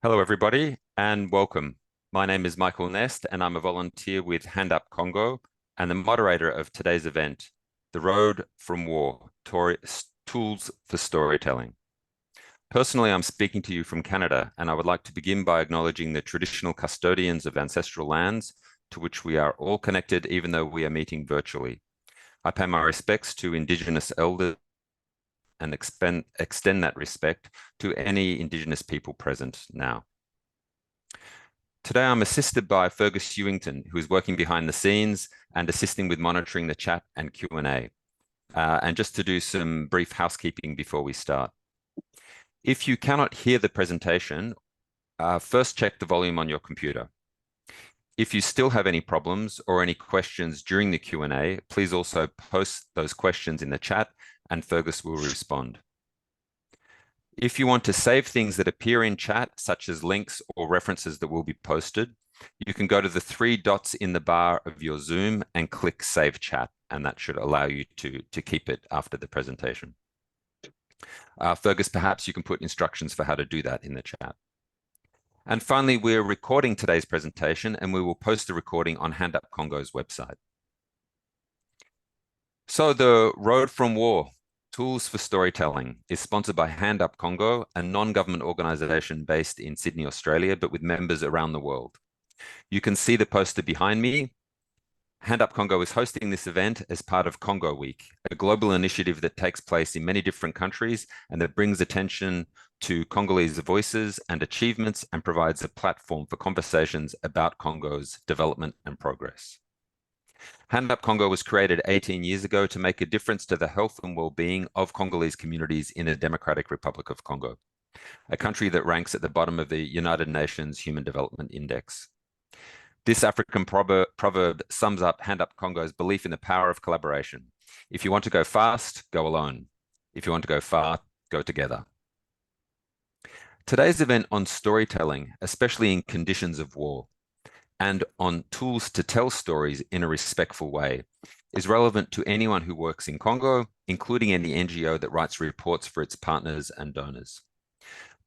Hello, everybody, and welcome. My name is Michael Nest, and I'm a volunteer with HandUp Congo and the moderator of today's event, The Road from War, Tools for Storytelling. Personally, I'm speaking to you from Canada, and I would like to begin by acknowledging the traditional custodians of ancestral lands to which we are all connected, even though we are meeting virtually. I pay my respects to Indigenous elders and extend that respect to any Indigenous people present now. Today, I'm assisted by Fergus Ewington, who is working behind the scenes and assisting with monitoring the chat and Q&A. And just to do some brief housekeeping before we start. If you cannot hear the presentation, first check the volume on your computer. If you still have any problems or any questions during the Q&A, please also post those questions in the chat and Fergus will respond. If you want to save things that appear in chat, such as links or references that will be posted, you can go to the 3 dots in the bar of your Zoom and click Save Chat, and that should allow you to keep it after the presentation. Fergus, perhaps you can put instructions for how to do that in the chat. And finally, we're recording today's presentation, and we will post the recording on HandUp Congo's website. So the Road from War, Tools for Storytelling, is sponsored by HandUp Congo, a non-government organization based in Sydney, Australia, but with members around the world. You can see the poster behind me. HandUp Congo is hosting this event as part of Congo Week, a global initiative that takes place in many different countries and that brings attention to Congolese voices and achievements and provides a platform for conversations about Congo's development and progress. HandUp Congo was created 18 years ago to make a difference to the health and well-being of Congolese communities in the Democratic Republic of Congo, a country that ranks at the bottom of the United Nations Human Development Index. This African proverb sums up HandUp Congo's belief in the power of collaboration. If you want to go fast, go alone. If you want to go far, go together. Today's event on storytelling, especially in conditions of war, and on tools to tell stories in a respectful way, is relevant to anyone who works in Congo, including any NGO that writes reports for its partners and donors.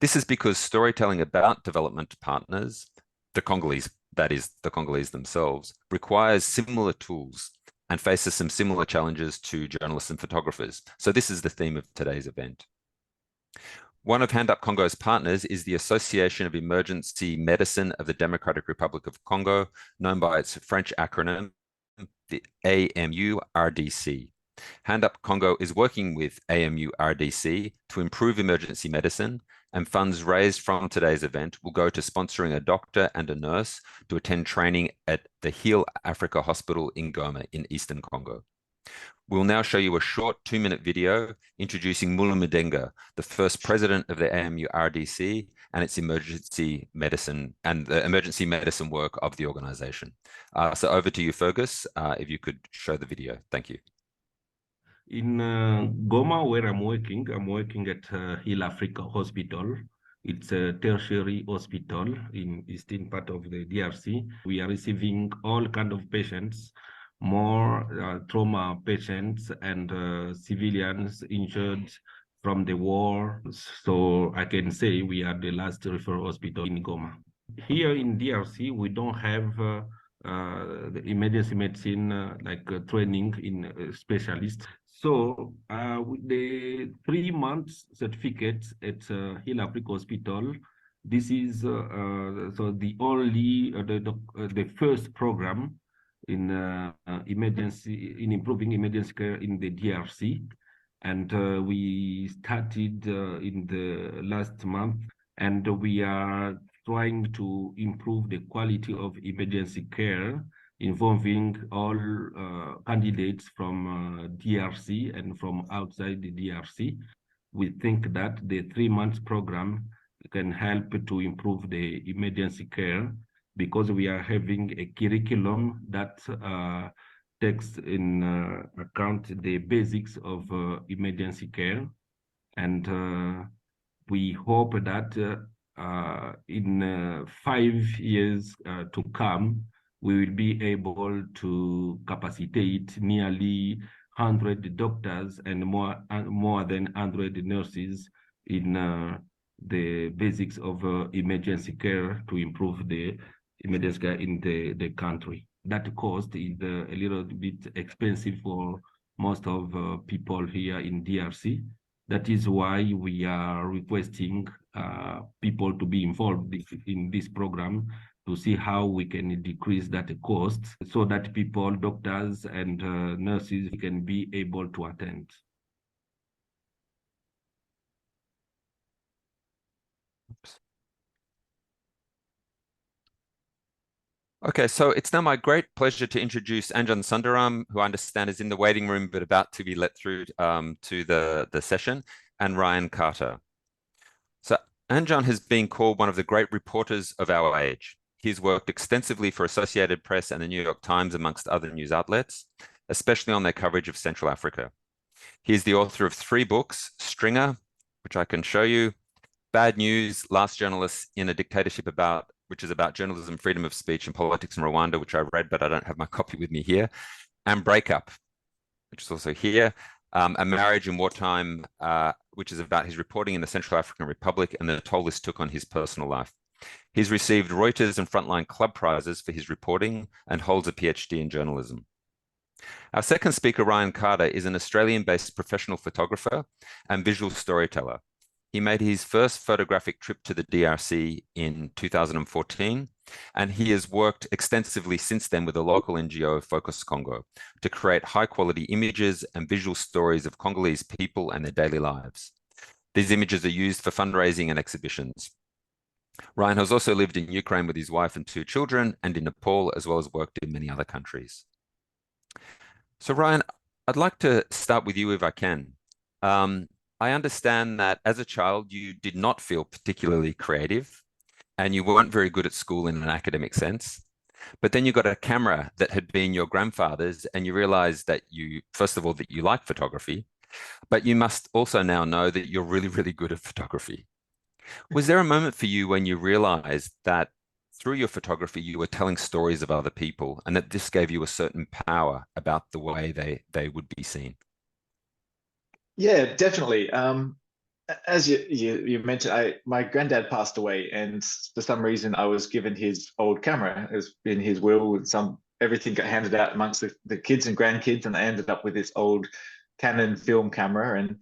This is because storytelling about development partners, the Congolese, that is, the Congolese themselves, requires similar tools and faces some similar challenges to journalists and photographers. So this is the theme of today's event. One of HandUp Congo's partners is the Association of Emergency Medicine of the Democratic Republic of Congo, known by its French acronym, the AMU-RDC. HandUp Congo is working with AMU-RDC to improve emergency medicine, and funds raised from today's event will go to sponsoring a doctor and a nurse to attend training at the Heal Africa Hospital in Goma in Eastern Congo. We'll now show you a short 2-minute video introducing Mula Mudenga, the first president of the AMU-RDC and its emergency medicine and the emergency medicine work of the organization. So over to you, Fergus, if you could show the video. Thank you. In Goma, where I'm working at Heal Africa Hospital. It's a tertiary hospital in eastern part of the DRC. We are receiving all kinds of patients, more trauma patients and civilians injured from the war. So I can say we are the last referral hospital in Goma. Here in DRC, we don't have the emergency medicine training in specialists. So with the 3 months certificate at Heal Africa Hospital, this is so the only the first program in improving emergency care in the DRC, and we started in the last month, and we are trying to improve the quality of emergency care involving all candidates from DRC and from outside the DRC. We think that the 3 months program can help to improve the emergency care, because we are having a curriculum that takes in account the basics of emergency care. And we hope that in 5 years to come, we will be able to capacitate nearly 100 doctors and more than 100 nurses in the basics of emergency care to improve the emergency care in the country. That cost is a little bit expensive for most of people here in DRC. That is why we are requesting people to be involved in this program to see how we can decrease that cost so that people, doctors and nurses can be able to attend. Okay, so it's now my great pleasure to introduce Anjan Sundaram, who I understand is in the waiting room but about to be let through to the session, and Ryan Carter. So Anjan has been called one of the great reporters of our age. He's worked extensively for Associated Press and the New York Times, amongst other news outlets, especially on their coverage of Central Africa. He is the author of 3 books, Stringer, which I can show you, Bad News, Last Journalists in a Dictatorship which is about journalism, freedom of speech and politics in Rwanda, which I read, but I don't have my copy with me here, and Breakup, which is also here, A Marriage in Wartime, which is about his reporting in the Central African Republic and the toll this took on his personal life. He's received Reuters and Frontline Club prizes for his reporting and holds a PhD in journalism. Our second speaker, Ryan Carter, is an Australian-based professional photographer and visual storyteller. He made his first photographic trip to the DRC in 2014, and he has worked extensively since then with a local NGO, Focus Congo, to create high-quality images and visual stories of Congolese people and their daily lives. These images are used for fundraising and exhibitions. Ryan has also lived in Ukraine with his wife and 2 children, and in Nepal, as well as worked in many other countries. So Ryan, I'd like to start with you if I can. I understand that as a child, you did not feel particularly creative and you weren't very good at school in an academic sense. But then you got a camera that had been your grandfather's and you realized that first of all, that you like photography, but you must also now know that you're really, really good at photography. Was there a moment for you when you realized that through your photography, you were telling stories of other people and that this gave you a certain power about the way they would be seen? Yeah, definitely. As you mentioned, my granddad passed away, and for some reason, I was given his old camera. It was in his will, and everything got handed out amongst the kids and grandkids, and I ended up with this old Canon film camera. And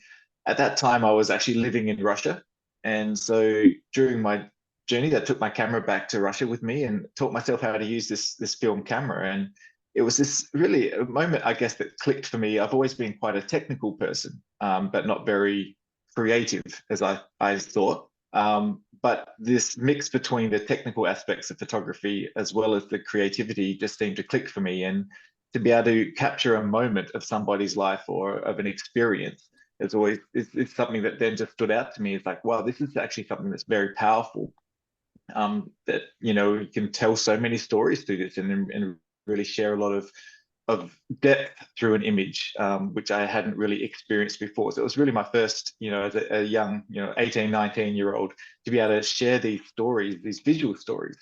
at that time, I was actually living in Russia, and so during my journey, I took my camera back to Russia with me and taught myself how to use this film camera. And it was this really a moment, I guess, that clicked for me. I've always been quite a technical person, but not very creative, as I thought. But this mix between the technical aspects of photography as well as the creativity just seemed to click for me. And to be able to capture a moment of somebody's life or of an experience it's something that then just stood out to me. It's like, wow, this is actually something that's very powerful. That you can tell so many stories through this and really share a lot of depth through an image, which I hadn't really experienced before. So it was really my first, as a young, 18, 19-year-old, to be able to share these stories, these visual stories.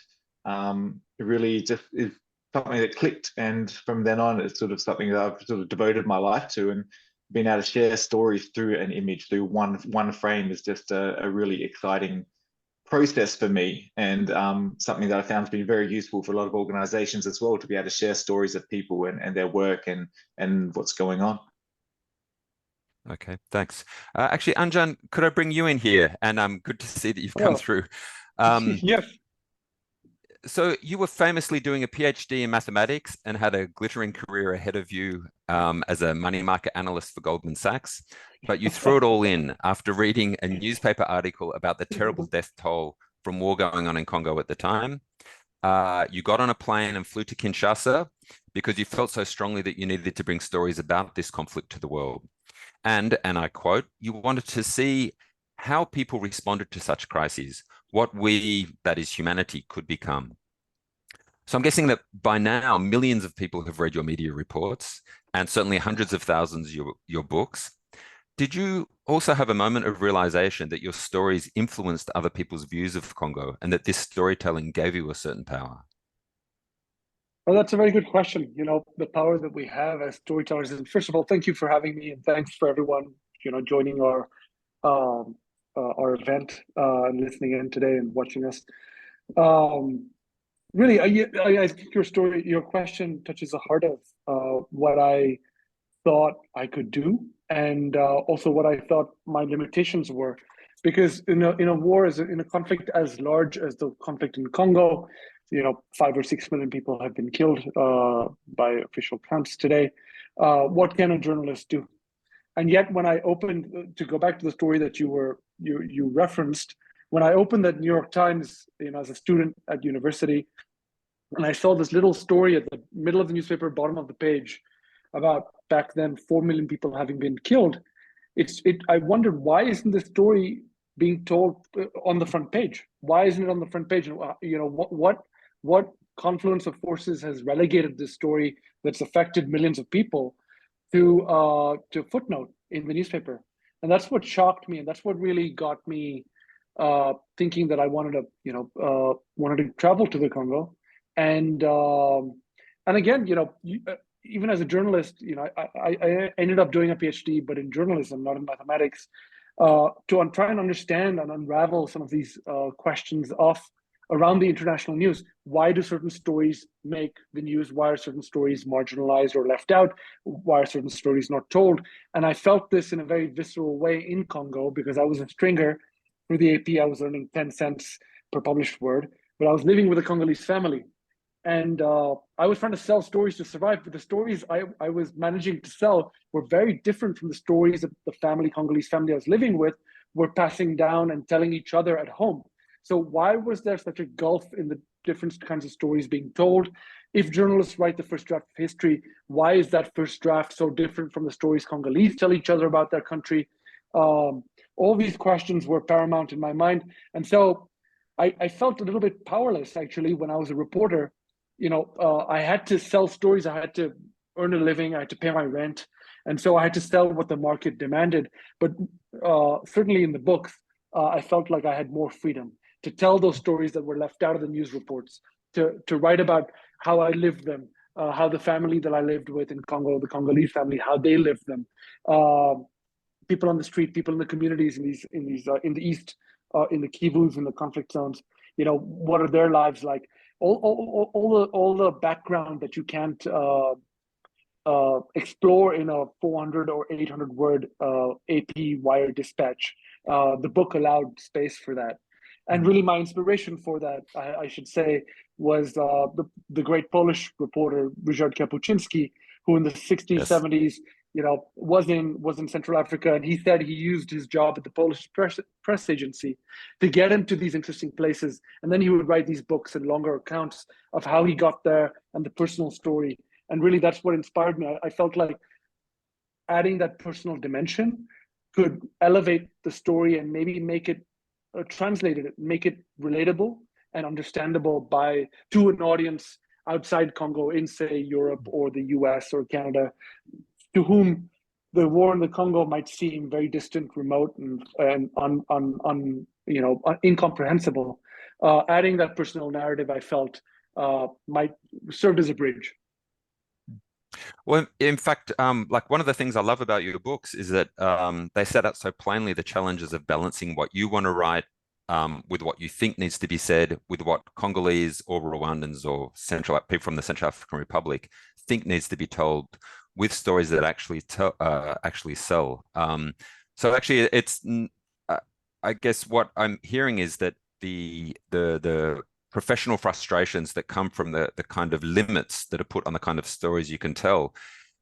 It really just is something that clicked. And from then on, it's sort of something that I've sort of devoted my life to, and being able to share stories through an image, through one frame, is just a really exciting process for me, and something that I found to be very useful for a lot of organizations as well, to be able to share stories of people and their work and what's going on. Okay, thanks. Actually, Anjan, could I bring you in here? And good to see that you've come through. Yes. So you were famously doing a PhD in mathematics and had a glittering career ahead of you as a money market analyst for Goldman Sachs, but you threw it all in after reading a newspaper article about the terrible death toll from war going on in Congo at the time. You got on a plane and flew to Kinshasa because you felt so strongly that you needed to bring stories about this conflict to the world. And I quote, you wanted to see how people responded to such crises, what we, that is humanity, could become. So I'm guessing that by now, millions of people have read your media reports and certainly hundreds of thousands your books. Did you also have a moment of realization that your stories influenced other people's views of Congo and that this storytelling gave you a certain power? Well, that's a very good question. The power that we have as storytellers. And first of all, thank you for having me, and thanks for everyone, joining our our event and listening in today and watching us. Really, I think your question touches the heart of what I thought I could do, and also what I thought my limitations were. Because in a war, in a conflict as large as the conflict in Congo, 5 or 6 million people have been killed by official counts today. What can a journalist do? And yet, when I opened, to go back to the story that you referenced, when I opened the New York Times, as a student at university, and I saw this little story at the middle of the newspaper, bottom of the page, about back then 4 million people having been killed. I wondered, why isn't this story being told on the front page? Why isn't it on the front page? What confluence of forces has relegated this story that's affected millions of people to footnote in the newspaper? And that's what shocked me, and that's what really got me thinking that I wanted to travel to the Congo, and again, even as a journalist, I ended up doing a PhD, but in journalism, not in mathematics, to try and understand and unravel some of these questions around the international news. Why do certain stories make the news? Why are certain stories marginalized or left out? Why are certain stories not told? And I felt this in a very visceral way in Congo, because I was a stringer through the AP. I was earning 10 cents per published word, but I was living with a Congolese family. And I was trying to sell stories to survive, but the stories I was managing to sell were very different from the stories that the Congolese family I was living with were passing down and telling each other at home. So why was there such a gulf in the different kinds of stories being told? If journalists write the first draft of history, why is that first draft so different from the stories Congolese tell each other about their country? All these questions were paramount in my mind. And so I felt a little bit powerless, actually, when I was a reporter. I had to sell stories. I had to earn a living. I had to pay my rent. And so I had to sell what the market demanded. But certainly in the books, I felt like I had more freedom to tell those stories that were left out of the news reports, to write about how I lived them, how the family that I lived with in Congo, the Congolese family, how they lived them, people on the street, people in the communities in the East, in the Kivus, in the conflict zones. What are their lives like? All the background that you can't explore in a 400 or 800 word AP wire dispatch. The book allowed space for that. And really my inspiration for that, I should say, was the great Polish reporter, Ryszard Kapuczynski, who in the 60s, yes, 70s, was in Central Africa. And he said he used his job at the Polish press agency to get into these interesting places. And then he would write these books and longer accounts of how he got there and the personal story. And really that's what inspired me. I felt like adding that personal dimension could elevate the story and maybe make it translated it, make it relatable and understandable to an audience outside Congo, in say Europe or the US or Canada, to whom the war in the Congo might seem very distant, remote, and incomprehensible. Adding that personal narrative, I felt, might serve as a bridge. Well, in fact, like one of the things I love about your books is that they set out so plainly the challenges of balancing what you want to write with what you think needs to be said, with what Congolese or Rwandans or people from the Central African Republic think needs to be told, with stories that actually sell. So actually, it's I guess what I'm hearing is that the professional frustrations that come from the kind of limits that are put on the kind of stories you can tell,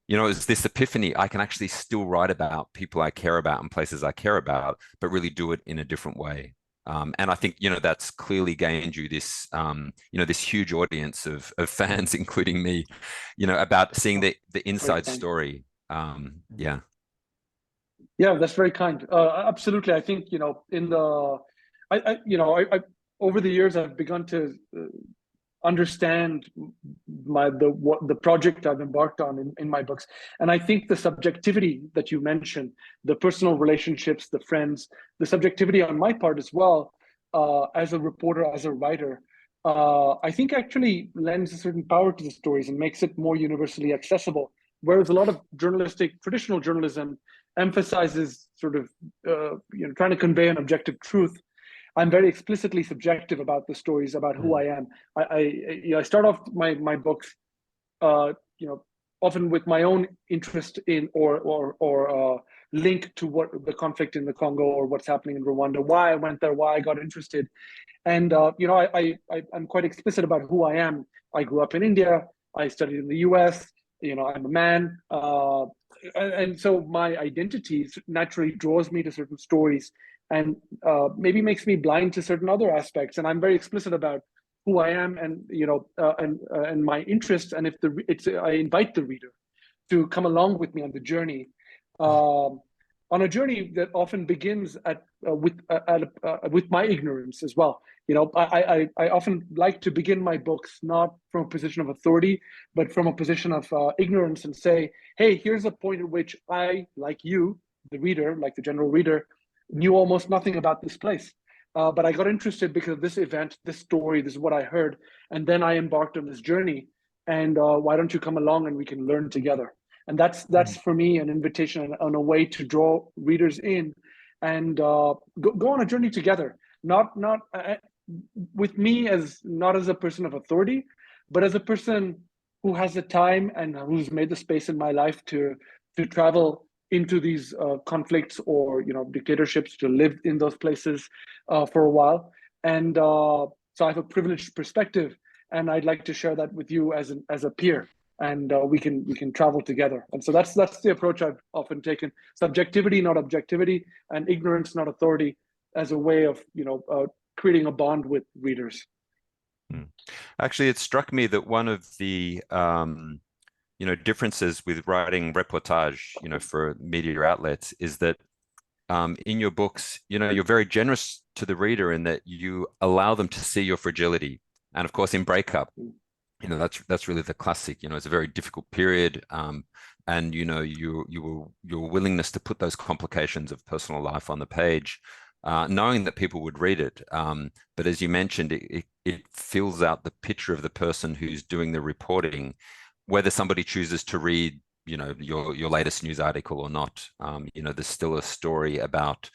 it's this epiphany. I can actually still write about people I care about and places I care about, but really do it in a different way. And I think, that's clearly gained you this, this huge audience of fans, including me, about seeing the inside story. Yeah. Yeah, that's very kind. Absolutely. I think, over the years, I've begun to understand the project I've embarked on in my books. And I think the subjectivity that you mentioned, the personal relationships, the friends, the subjectivity on my part as well, as a reporter, as a writer, I think actually lends a certain power to the stories and makes it more universally accessible. Whereas a lot of traditional journalism emphasizes sort of trying to convey an objective truth, I'm very explicitly subjective about the stories, about who I am. I start off my books, often with my own interest in or link to what the conflict in the Congo or what's happening in Rwanda, why I went there, why I got interested. And I'm quite explicit about who I am. I grew up in India. I studied in the US. I'm a man, and so my identity naturally draws me to certain stories, and maybe makes me blind to certain other aspects. And I'm very explicit about who I am, and and my interests. And if I invite the reader to come along with me on the journey. On a journey that often begins with my ignorance as well. I often like to begin my books not from a position of authority, but from a position of ignorance, and say, hey, here's a point at which I, like you, the reader, like the general reader, knew almost nothing about this place. But I got interested because of this event, this story, this is what I heard. And then I embarked on this journey. And why don't you come along and we can learn together? And that's for me an invitation and a way to draw readers in and go on a journey together. Not with me not as a person of authority, but as a person who has the time and who's made the space in my life to travel into these conflicts or dictatorships, to live in those places for a while. And so I have a privileged perspective, and I'd like to share that with you as a peer. And we can travel together. And so that's the approach I've often taken: subjectivity, not objectivity, and ignorance, not authority, as a way of creating a bond with readers. Actually, it struck me that one of the differences with writing reportage, for media outlets, is that in your books, you're very generous to the reader in that you allow them to see your fragility. And of course, in Breakup, that's really the classic. It's a very difficult period, and your willingness to put those complications of personal life on the page, knowing that people would read it. But as you mentioned, it fills out the picture of the person who's doing the reporting, whether somebody chooses to read your latest news article or not. There's still a story about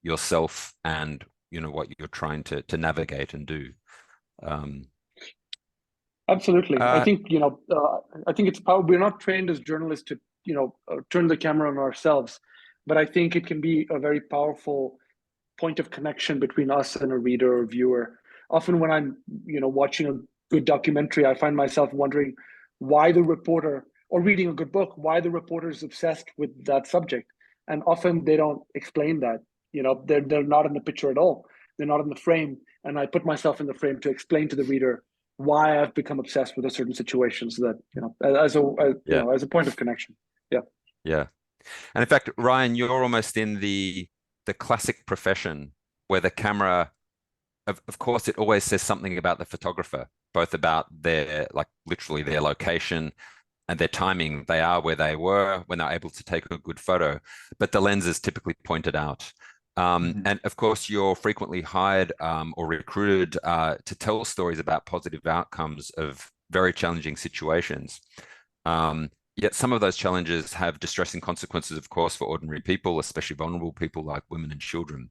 yourself and what you're trying to navigate and do. Absolutely. I think it's we're not trained as journalists to turn the camera on ourselves, but I think it can be a very powerful point of connection between us and a reader or viewer. Often when I'm watching a good documentary, I find myself wondering why the reporter, or reading a good book, why the reporter is obsessed with that subject. And often they don't explain that. They're not in the picture at all. They're not in the frame. And I put myself in the frame to explain to the reader why I've become obsessed with a certain situation, so that as a point of connection. Yeah. And in fact, Ryan, you're almost in the classic profession where the camera, of course, it always says something about the photographer, both about literally their location and their timing. They are where they were when they're able to take a good photo, but the lens is typically pointed out. And of course, you're frequently hired or recruited to tell stories about positive outcomes of very challenging situations. Yet some of those challenges have distressing consequences, of course, for ordinary people, especially vulnerable people like women and children.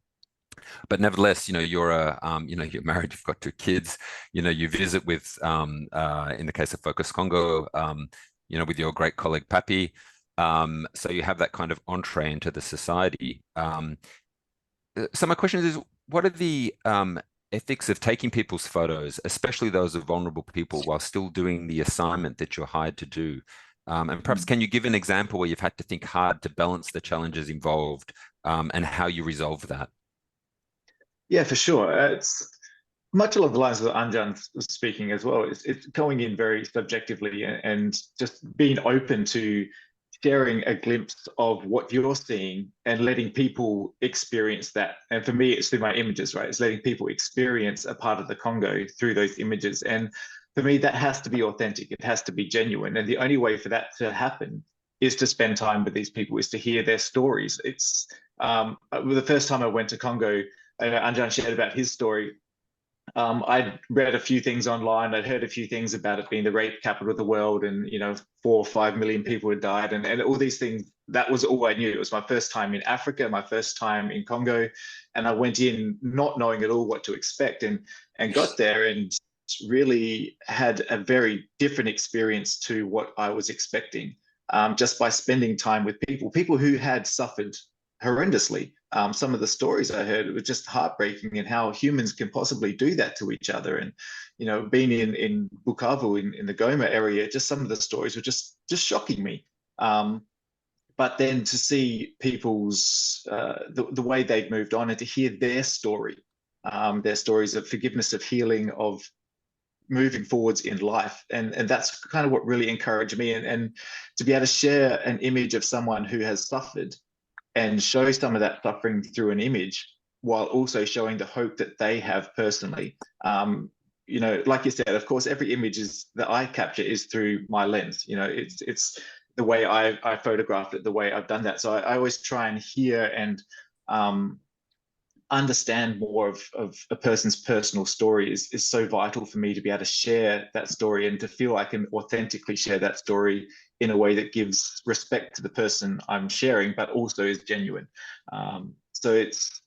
But nevertheless, you're you're married, you've got 2 kids, you visit with, in the case of Focus Congo, with your great colleague Papi. So you have that kind of entree into the society. So my question is, what are the ethics of taking people's photos, especially those of vulnerable people, while still doing the assignment that you're hired to do? And perhaps can you give an example where you've had to think hard to balance the challenges involved, and how you resolve that? Yeah, for sure. It's much along the lines of Anjan was speaking as well. It's going in very subjectively and just being open to sharing a glimpse of what you're seeing and letting people experience that. And for me, it's through my images, right? It's letting people experience a part of the Congo through those images. And for me, that has to be authentic. It has to be genuine. And the only way for that to happen is to spend time with these people, is to hear their stories. It's the first time I went to Congo, Anjan shared about his story. I'd read a few things online. I'd heard a few things about it being the rape capital of the world, and 4 or 5 million people had died, and all these things that was all I knew. It was my first time in Africa, my first time in Congo, and I went in not knowing at all what to expect, and got there and really had a very different experience to what I was expecting, just by spending time with people who had suffered horrendously. Some of the stories I heard were just heartbreaking, and how humans can possibly do that to each other. And being in Bukavu, in the Goma area, just some of the stories were just shocking me. But then to see people's the way they've moved on, and to hear their stories of forgiveness, of healing, of moving forwards in life, and that's kind of what really encouraged me. And to be able to share an image of someone who has suffered and show some of that suffering through an image, while also showing the hope that they have personally. Like you said, of course, every image that I capture is through my lens. It's the way I photographed it, the way I've done that. So I always try and hear and understand more of a person's personal story is so vital for me, to be able to share that story and to feel I can authentically share that story in a way that gives respect to the person I'm sharing, but also is genuine. So it's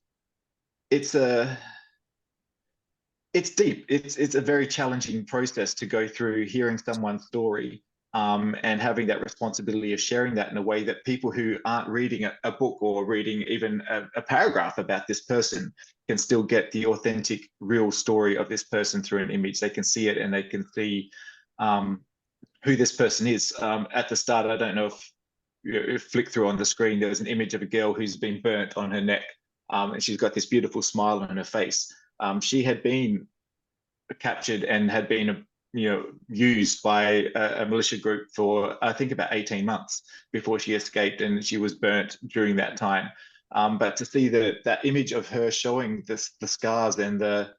deep. It's a very challenging process to go through, hearing someone's story, and having that responsibility of sharing that in a way that people who aren't reading a book or reading even a paragraph about this person can still get the authentic, real story of this person through an image. They can see it, and they can see who this person is. At the start, I don't know if you flick through on the screen, there was an image of a girl who's been burnt on her neck, and she's got this beautiful smile on her face. She had been captured and had been used by a militia group for, I think, about 18 months before she escaped, and she was burnt during that time. But to see that image of her showing the scars and the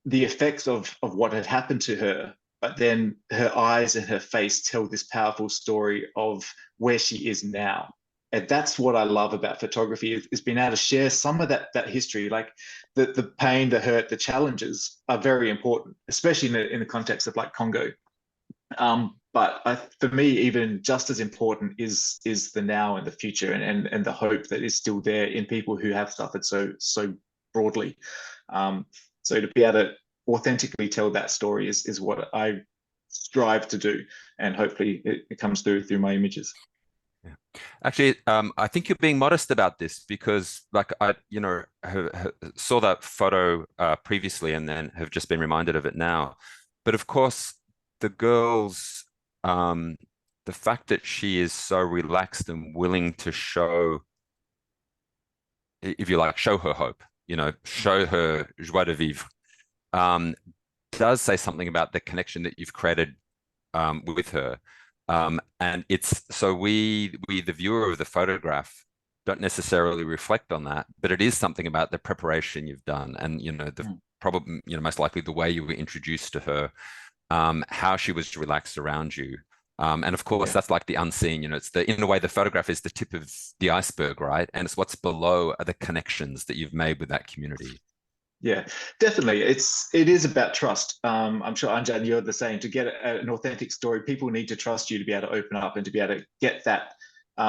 effects of what had happened to her, but then her eyes and her face tell this powerful story of where she is now. And that's what I love about photography, is being able to share some of that history. Like the pain, the hurt, the challenges are very important, especially in the context of like Congo. But for me, even just as important is the now and the future, and the hope that is still there in people who have suffered so broadly. So to be able to authentically tell that story is what I strive to do, and hopefully it comes through my images. Yeah. Actually, I think you're being modest about this, because like I, saw that photo previously and then have just been reminded of it now. But of course, the girl's, the fact that she is so relaxed and willing to show, if you like, show her hope, show her joie de vivre, does say something about the connection that you've created with her. And it's so we the viewer of the photograph don't necessarily reflect on that, but it is something about the preparation you've done, and the probably most likely the way you were introduced to her, how she was relaxed around you, and of course that's like the unseen. It's in a way the photograph is the tip of the iceberg, right? And it's what's below are the connections that you've made with that community. Yeah, definitely. It is about trust. I'm sure, Anjan, you're the same. To get an authentic story, people need to trust you to be able to open up and to be able to get that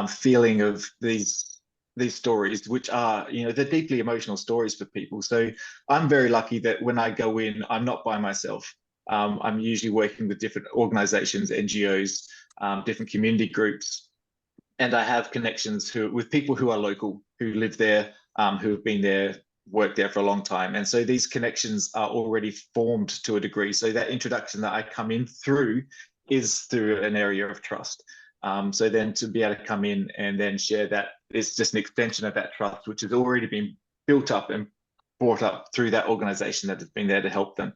feeling of these stories, which are, they're deeply emotional stories for people. So I'm very lucky that when I go in, I'm not by myself. I'm usually working with different organizations, NGOs, different community groups, and I have connections with people who are local, who live there, who have been there, worked there for a long time. And so these connections are already formed to a degree. So that introduction that I come in through is through an area of trust. So then to be able to come in and then share that, it's just an extension of that trust, which has already been built up and brought up through that organization that has been there to help them.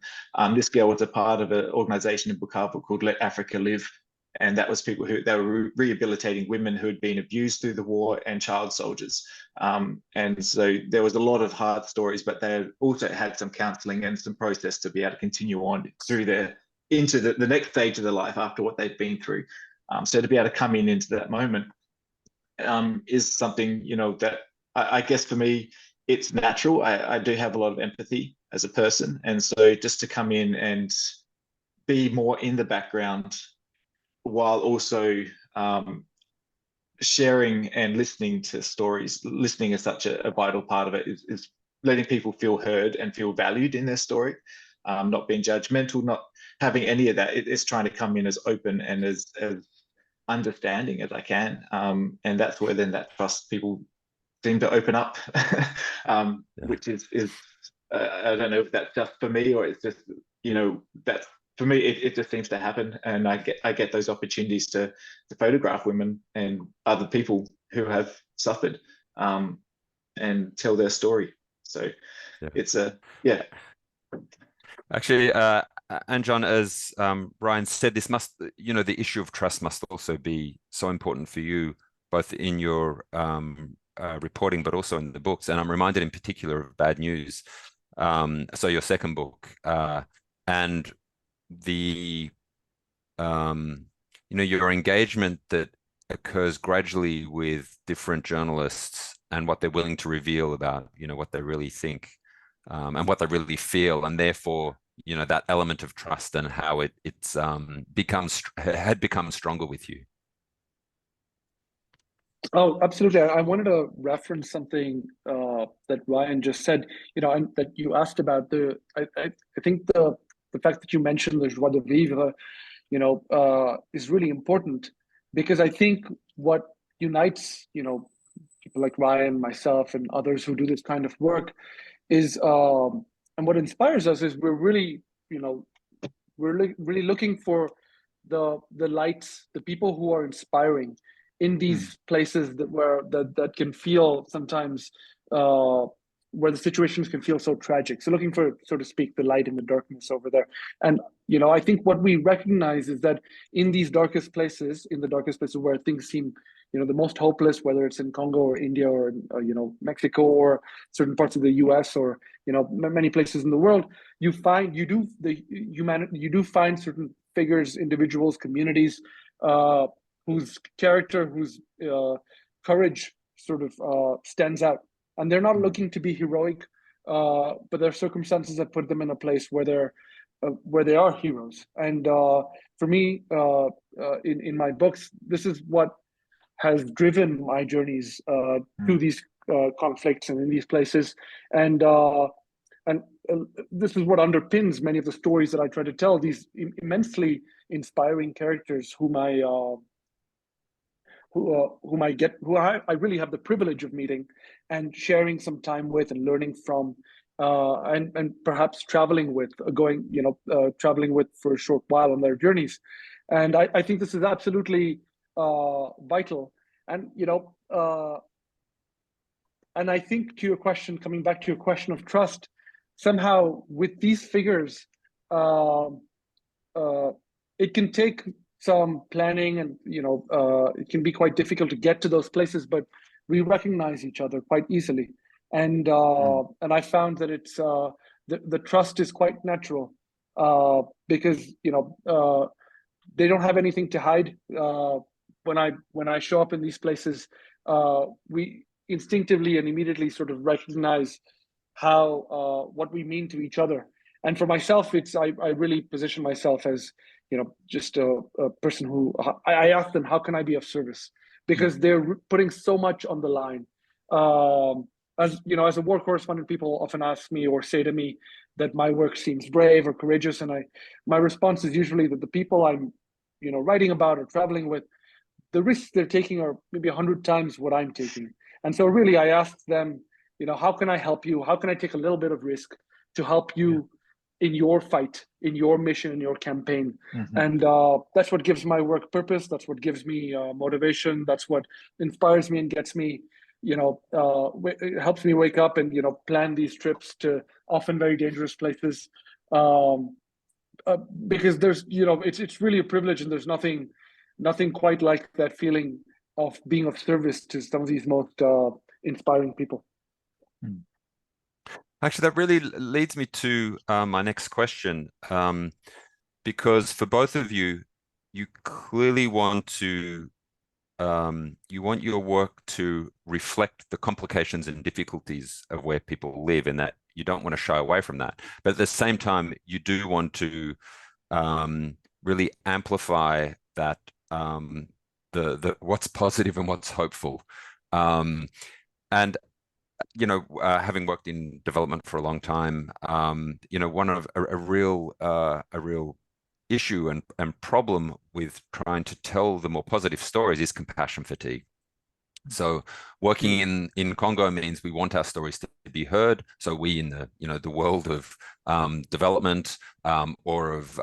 This girl was a part of an organization in Bukavu called Let Africa Live. And that was people they were rehabilitating women who had been abused through the war, and child soldiers. And so there was a lot of hard stories, but they also had some counseling and some process to be able to continue on through into the next stage of their life after what they've been through. So to be able to come into that moment is something, that I guess for me, it's natural. I do have a lot of empathy as a person. And so just to come in and be more in the background, while also sharing and listening to stories. Listening is such a vital part of it, is letting people feel heard and feel valued in their story, not being judgmental, not having any of that. It's trying to come in as open and as understanding as I can. And that's where then that trust, people seem to open up, which is I don't know if that's just for me or it's just, that's for me, it just seems to happen. And I get those opportunities to photograph women and other people who have suffered, and tell their story. So it's Actually, Anjan, as Ryan said, this must, the issue of trust must also be so important for you, both in your reporting, but also in the books. And I'm reminded in particular of Bad News. So your second book, and the, your engagement that occurs gradually with different journalists and what they're willing to reveal about, what they really think, and what they really feel, and therefore, that element of trust and how it's had become stronger with you. Oh, absolutely. I wanted to reference something that Ryan just said, and that you asked about. I think the fact that you mentioned the joie de vivre, is really important, because I think what unites, people like Ryan, myself, and others who do this kind of work is, and what inspires us is we're really, really looking for the lights, the people who are inspiring in these places that can feel sometimes, where the situations can feel so tragic. So looking for, so to speak, the light in the darkness over there. And, I think what we recognize is that in these darkest places, where things seem, the most hopeless, whether it's in Congo or India or Mexico or certain parts of the US or, many places in the world, you do find certain figures, individuals, communities, whose character, whose courage sort of stands out. And they're not looking to be heroic, but there are circumstances that put them in a place where they are heroes. And for me, in my books, this is what has driven my journeys through these conflicts and in these places. And this is what underpins many of the stories that I try to tell, these immensely inspiring characters whom I really have the privilege of meeting and sharing some time with and learning from, and perhaps traveling with, traveling with for a short while on their journeys. And I think this is absolutely vital. And, and I think to your question, coming back to your question of trust, somehow with these figures, it can take some planning, and it can be quite difficult to get to those places, but we recognize each other quite easily. And I found that it's the trust is quite natural, because they don't have anything to hide. When I show up in these places, we instinctively and immediately sort of recognize how what we mean to each other. And for myself, I really position myself as just a person who I ask them, how can I be of service? Because they're putting so much on the line. As a war correspondent, people often ask me or say to me that my work seems brave or courageous, and my response is usually that the people I'm writing about or traveling with, the risks they're taking are maybe 100 times what I'm taking. And so really I ask them, how can I help you? How can I take a little bit of risk to help you in your fight, in your mission, in your campaign? And that's what gives my work purpose. That's what gives me motivation. That's what inspires me and gets me, it helps me wake up and, plan these trips to often very dangerous places. Because there's, it's really a privilege, and there's nothing quite like that feeling of being of service to some of these most inspiring people. Actually, that really leads me to my next question, because for both of you, you clearly want to, you want your work to reflect the complications and difficulties of where people live, and that you don't want to shy away from that. But at the same time, you do want to really amplify that the what's positive and what's hopeful. And having worked in development for a long time, one of a real issue and problem with trying to tell the more positive stories is compassion fatigue. So working in Congo means we want our stories to be heard. So we in the world of development or of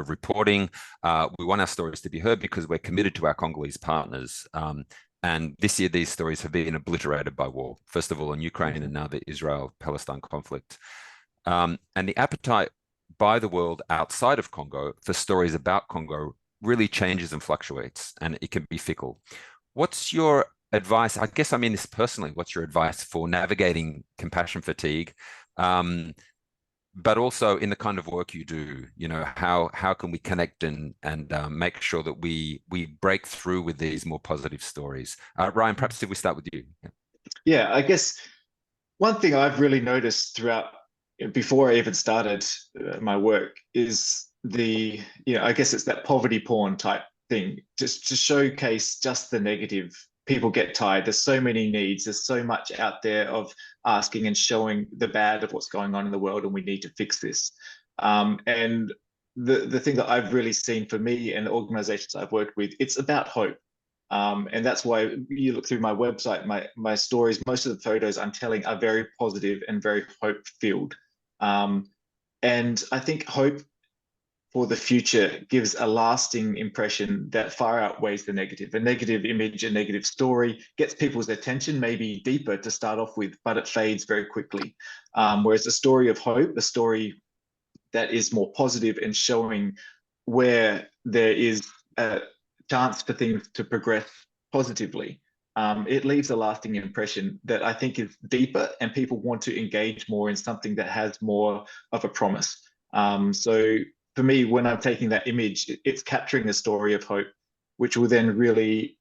reporting, we want our stories to be heard because we're committed to our Congolese partners. And this year, these stories have been obliterated by war. First of all, in Ukraine, and now the Israel-Palestine conflict. And the appetite by the world outside of Congo for stories about Congo really changes and fluctuates, and it can be fickle. What's your advice? I guess I mean this personally. What's your advice for navigating compassion fatigue, but also in the kind of work you do? How can we connect and make sure that we break through with these more positive stories? Ryan, perhaps if we start with you. Yeah, I guess one thing I've really noticed throughout, before I even started my work, is I guess it's that poverty porn type thing, just to showcase just the negative. People get tired. There's so many needs. There's so much out there of asking and showing the bad of what's going on in the world, and we need to fix this. And the thing that I've really seen for me and the organizations I've worked with, it's about hope. And that's why you look through my website, my stories, most of the photos I'm telling are very positive and very hope-filled. And I think hope for the future gives a lasting impression that far outweighs the negative. A negative image, a negative story gets people's attention, maybe deeper to start off with, but it fades very quickly. Whereas a story of hope, a story that is more positive and showing where there is a chance for things to progress positively, it leaves a lasting impression that I think is deeper, and people want to engage more in something that has more of a promise. So for me, when I'm taking that image, it's capturing a story of hope, which will then really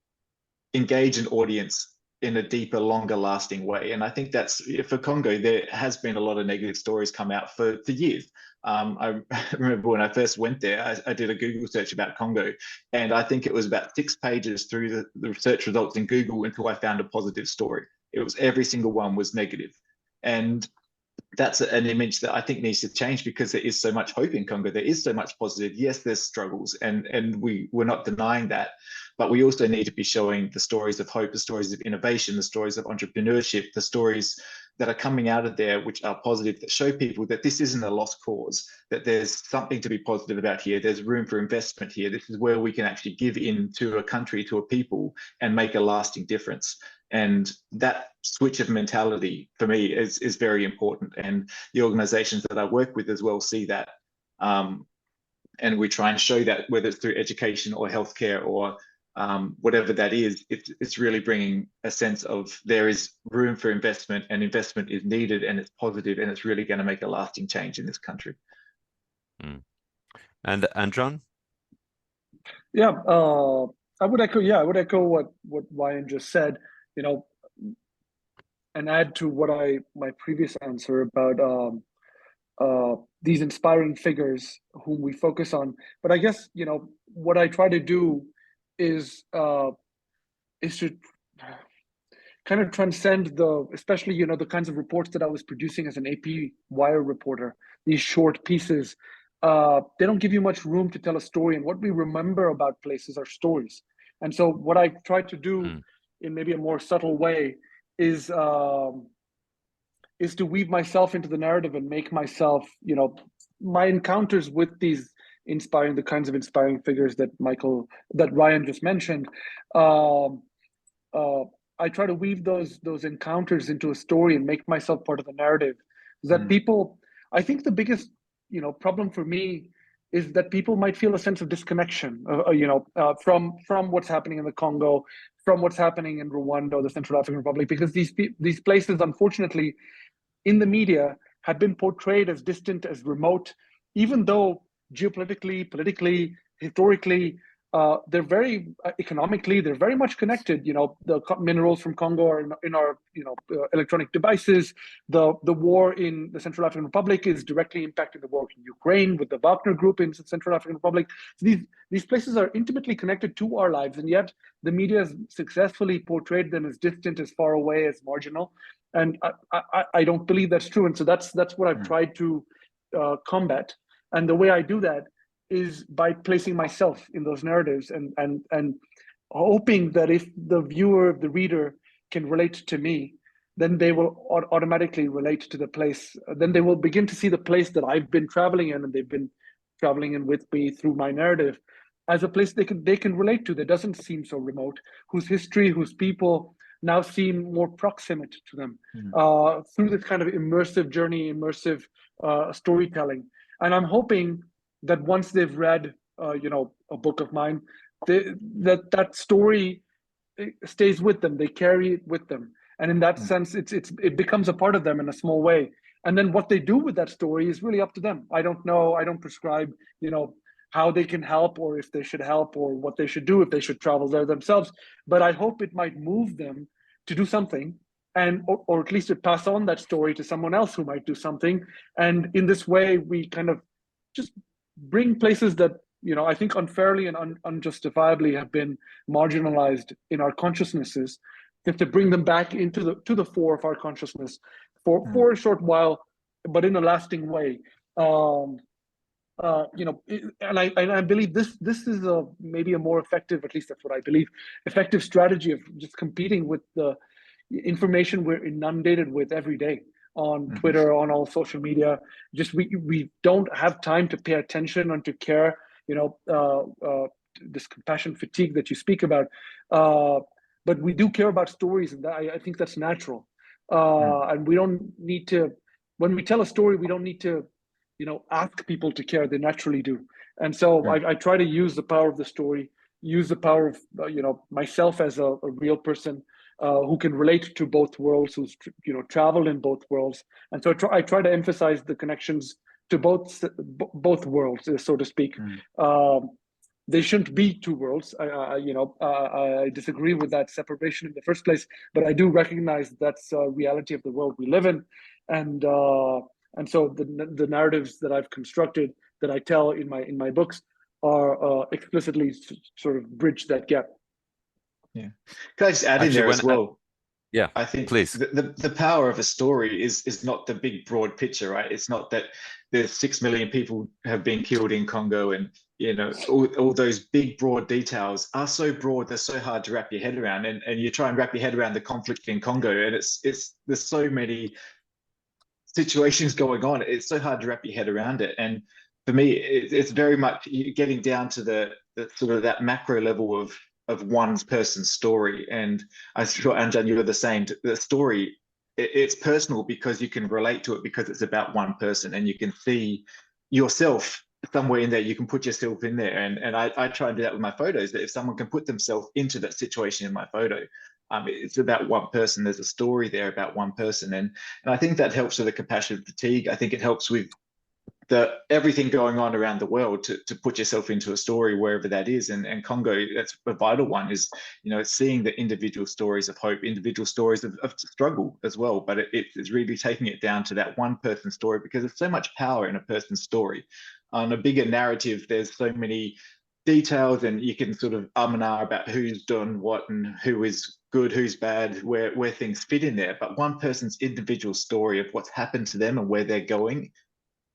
engage an audience in a deeper, longer lasting way. And I think that's, for Congo, there has been a lot of negative stories come out for years. I remember when I first went there, I did a Google search about Congo, and I think it was about 6 pages through the search results in Google until I found a positive story. It was every single one was negative. And that's an image that I think needs to change, because there is so much hope in Congo. There is so much positive. Yes, there's struggles, and we're not denying that, but we also need to be showing the stories of hope, the stories of innovation, the stories of entrepreneurship, the stories that are coming out of there, which are positive, that show people that this isn't a lost cause, that there's something to be positive about here. There's room for investment here. This is where we can actually give in to a country, to a people, and make a lasting difference. And that switch of mentality for me is very important. And the organizations that I work with as well see that. And we try and show that, whether it's through education or healthcare or whatever that is, it's really bringing a sense of there is room for investment, and investment is needed, and it's positive, and it's really going to make a lasting change in this country. And Anjan? Yeah, I would echo what Ryan just said, and add to my previous answer about these inspiring figures whom we focus on. But I guess, what I try to do is to kind of transcend especially, the kinds of reports that I was producing as an AP Wire reporter, these short pieces. They don't give you much room to tell a story, and what we remember about places are stories. And so what I try to do in maybe a more subtle way is to weave myself into the narrative and make myself, my encounters with these the kinds of inspiring figures that Ryan just mentioned. I try to weave those encounters into a story and make myself part of the narrative. That people, I think the biggest, problem for me is that people might feel a sense of disconnection, from what's happening in the Congo, from what's happening in Rwanda, the Central African Republic, because these places, unfortunately, in the media, have been portrayed as distant, as remote, even though geopolitically, politically, historically, they're very economically, they're very much connected. You know, the minerals from Congo are in our, you know, electronic devices. The war in the Central African Republic is directly impacting the war in Ukraine with the Wagner Group in Central African Republic. So these places are intimately connected to our lives, and yet the media has successfully portrayed them as distant, as far away, as marginal. And I don't believe that's true. And so that's what I've tried to combat. And the way I do that is by placing myself in those narratives and hoping that if the viewer, the reader can relate to me, then they will automatically relate to the place. Then they will begin to see the place that I've been traveling in and they've been traveling in with me through my narrative as a place they can relate to, that doesn't seem so remote, whose history, whose people now seem more proximate to them through this kind of immersive journey, immersive storytelling. And I'm hoping that once they've read, you know, a book of mine, that story stays with them. They carry it with them, and in that sense, it becomes a part of them in a small way. And then what they do with that story is really up to them. I don't know. I don't prescribe, you know, how they can help, or if they should help, or what they should do, if they should travel there themselves. But I hope it might move them to do something, and or at least to pass on that story to someone else who might do something. And in this way, we kind of just bring places that, you know, I think unfairly and unjustifiably have been marginalized in our consciousnesses, to bring them back into the fore of our consciousness for a short while, but in a lasting way. You know, and I believe this is maybe a more effective, at least that's what I believe, effective strategy of just competing with the information we're inundated with every day on Twitter, on all social media. Just we don't have time to pay attention and to care, you know, this compassion fatigue that you speak about. But we do care about stories, and I think that's natural. And we don't need to, when we tell a story, we don't need to, you know, ask people to care. They naturally do. And so I try to use the power of the story, use the power of, you know, myself as a real person who can relate to both worlds, who's, you know, traveled in both worlds. And so I try to emphasize the connections to both worlds, so to speak. They shouldn't be two worlds. You know, I disagree with that separation in the first place, but I do recognize that's a reality of the world we live in. And so the narratives that I've constructed, that I tell in my books, are explicitly sort of bridge that gap. Yeah. Can I just add in there as well? Yeah, I think please. The power of a story is not the big broad picture, right? It's not that there's 6 million people have been killed in Congo, and, you know, all those big broad details are so broad, they're so hard to wrap your head around. And you try and wrap your head around the conflict in Congo, and there's so many situations going on. It's so hard to wrap your head around it. And for me, it's very much getting down to the sort of that macro level of one person's story. And I'm sure, Anjan, you're the same. The story, it's personal because you can relate to it, because it's about one person, and you can see yourself somewhere in there. You can put yourself in there. And I try and do that with my photos, that if someone can put themselves into that situation in my photo, it's about one person. There's a story there about one person. And I think that helps with the compassion fatigue. I think it helps with everything going on around the world to put yourself into a story wherever that is. And Congo, that's a vital one, is, you know, seeing the individual stories of hope, individual stories of struggle as well. But it's really taking it down to that one person story, because there's so much power in a person's story. On a bigger narrative, there's so many details, and you can sort of and ah about who's done what and who is good, who's bad, where things fit in there. But one person's individual story of what's happened to them and where they're going,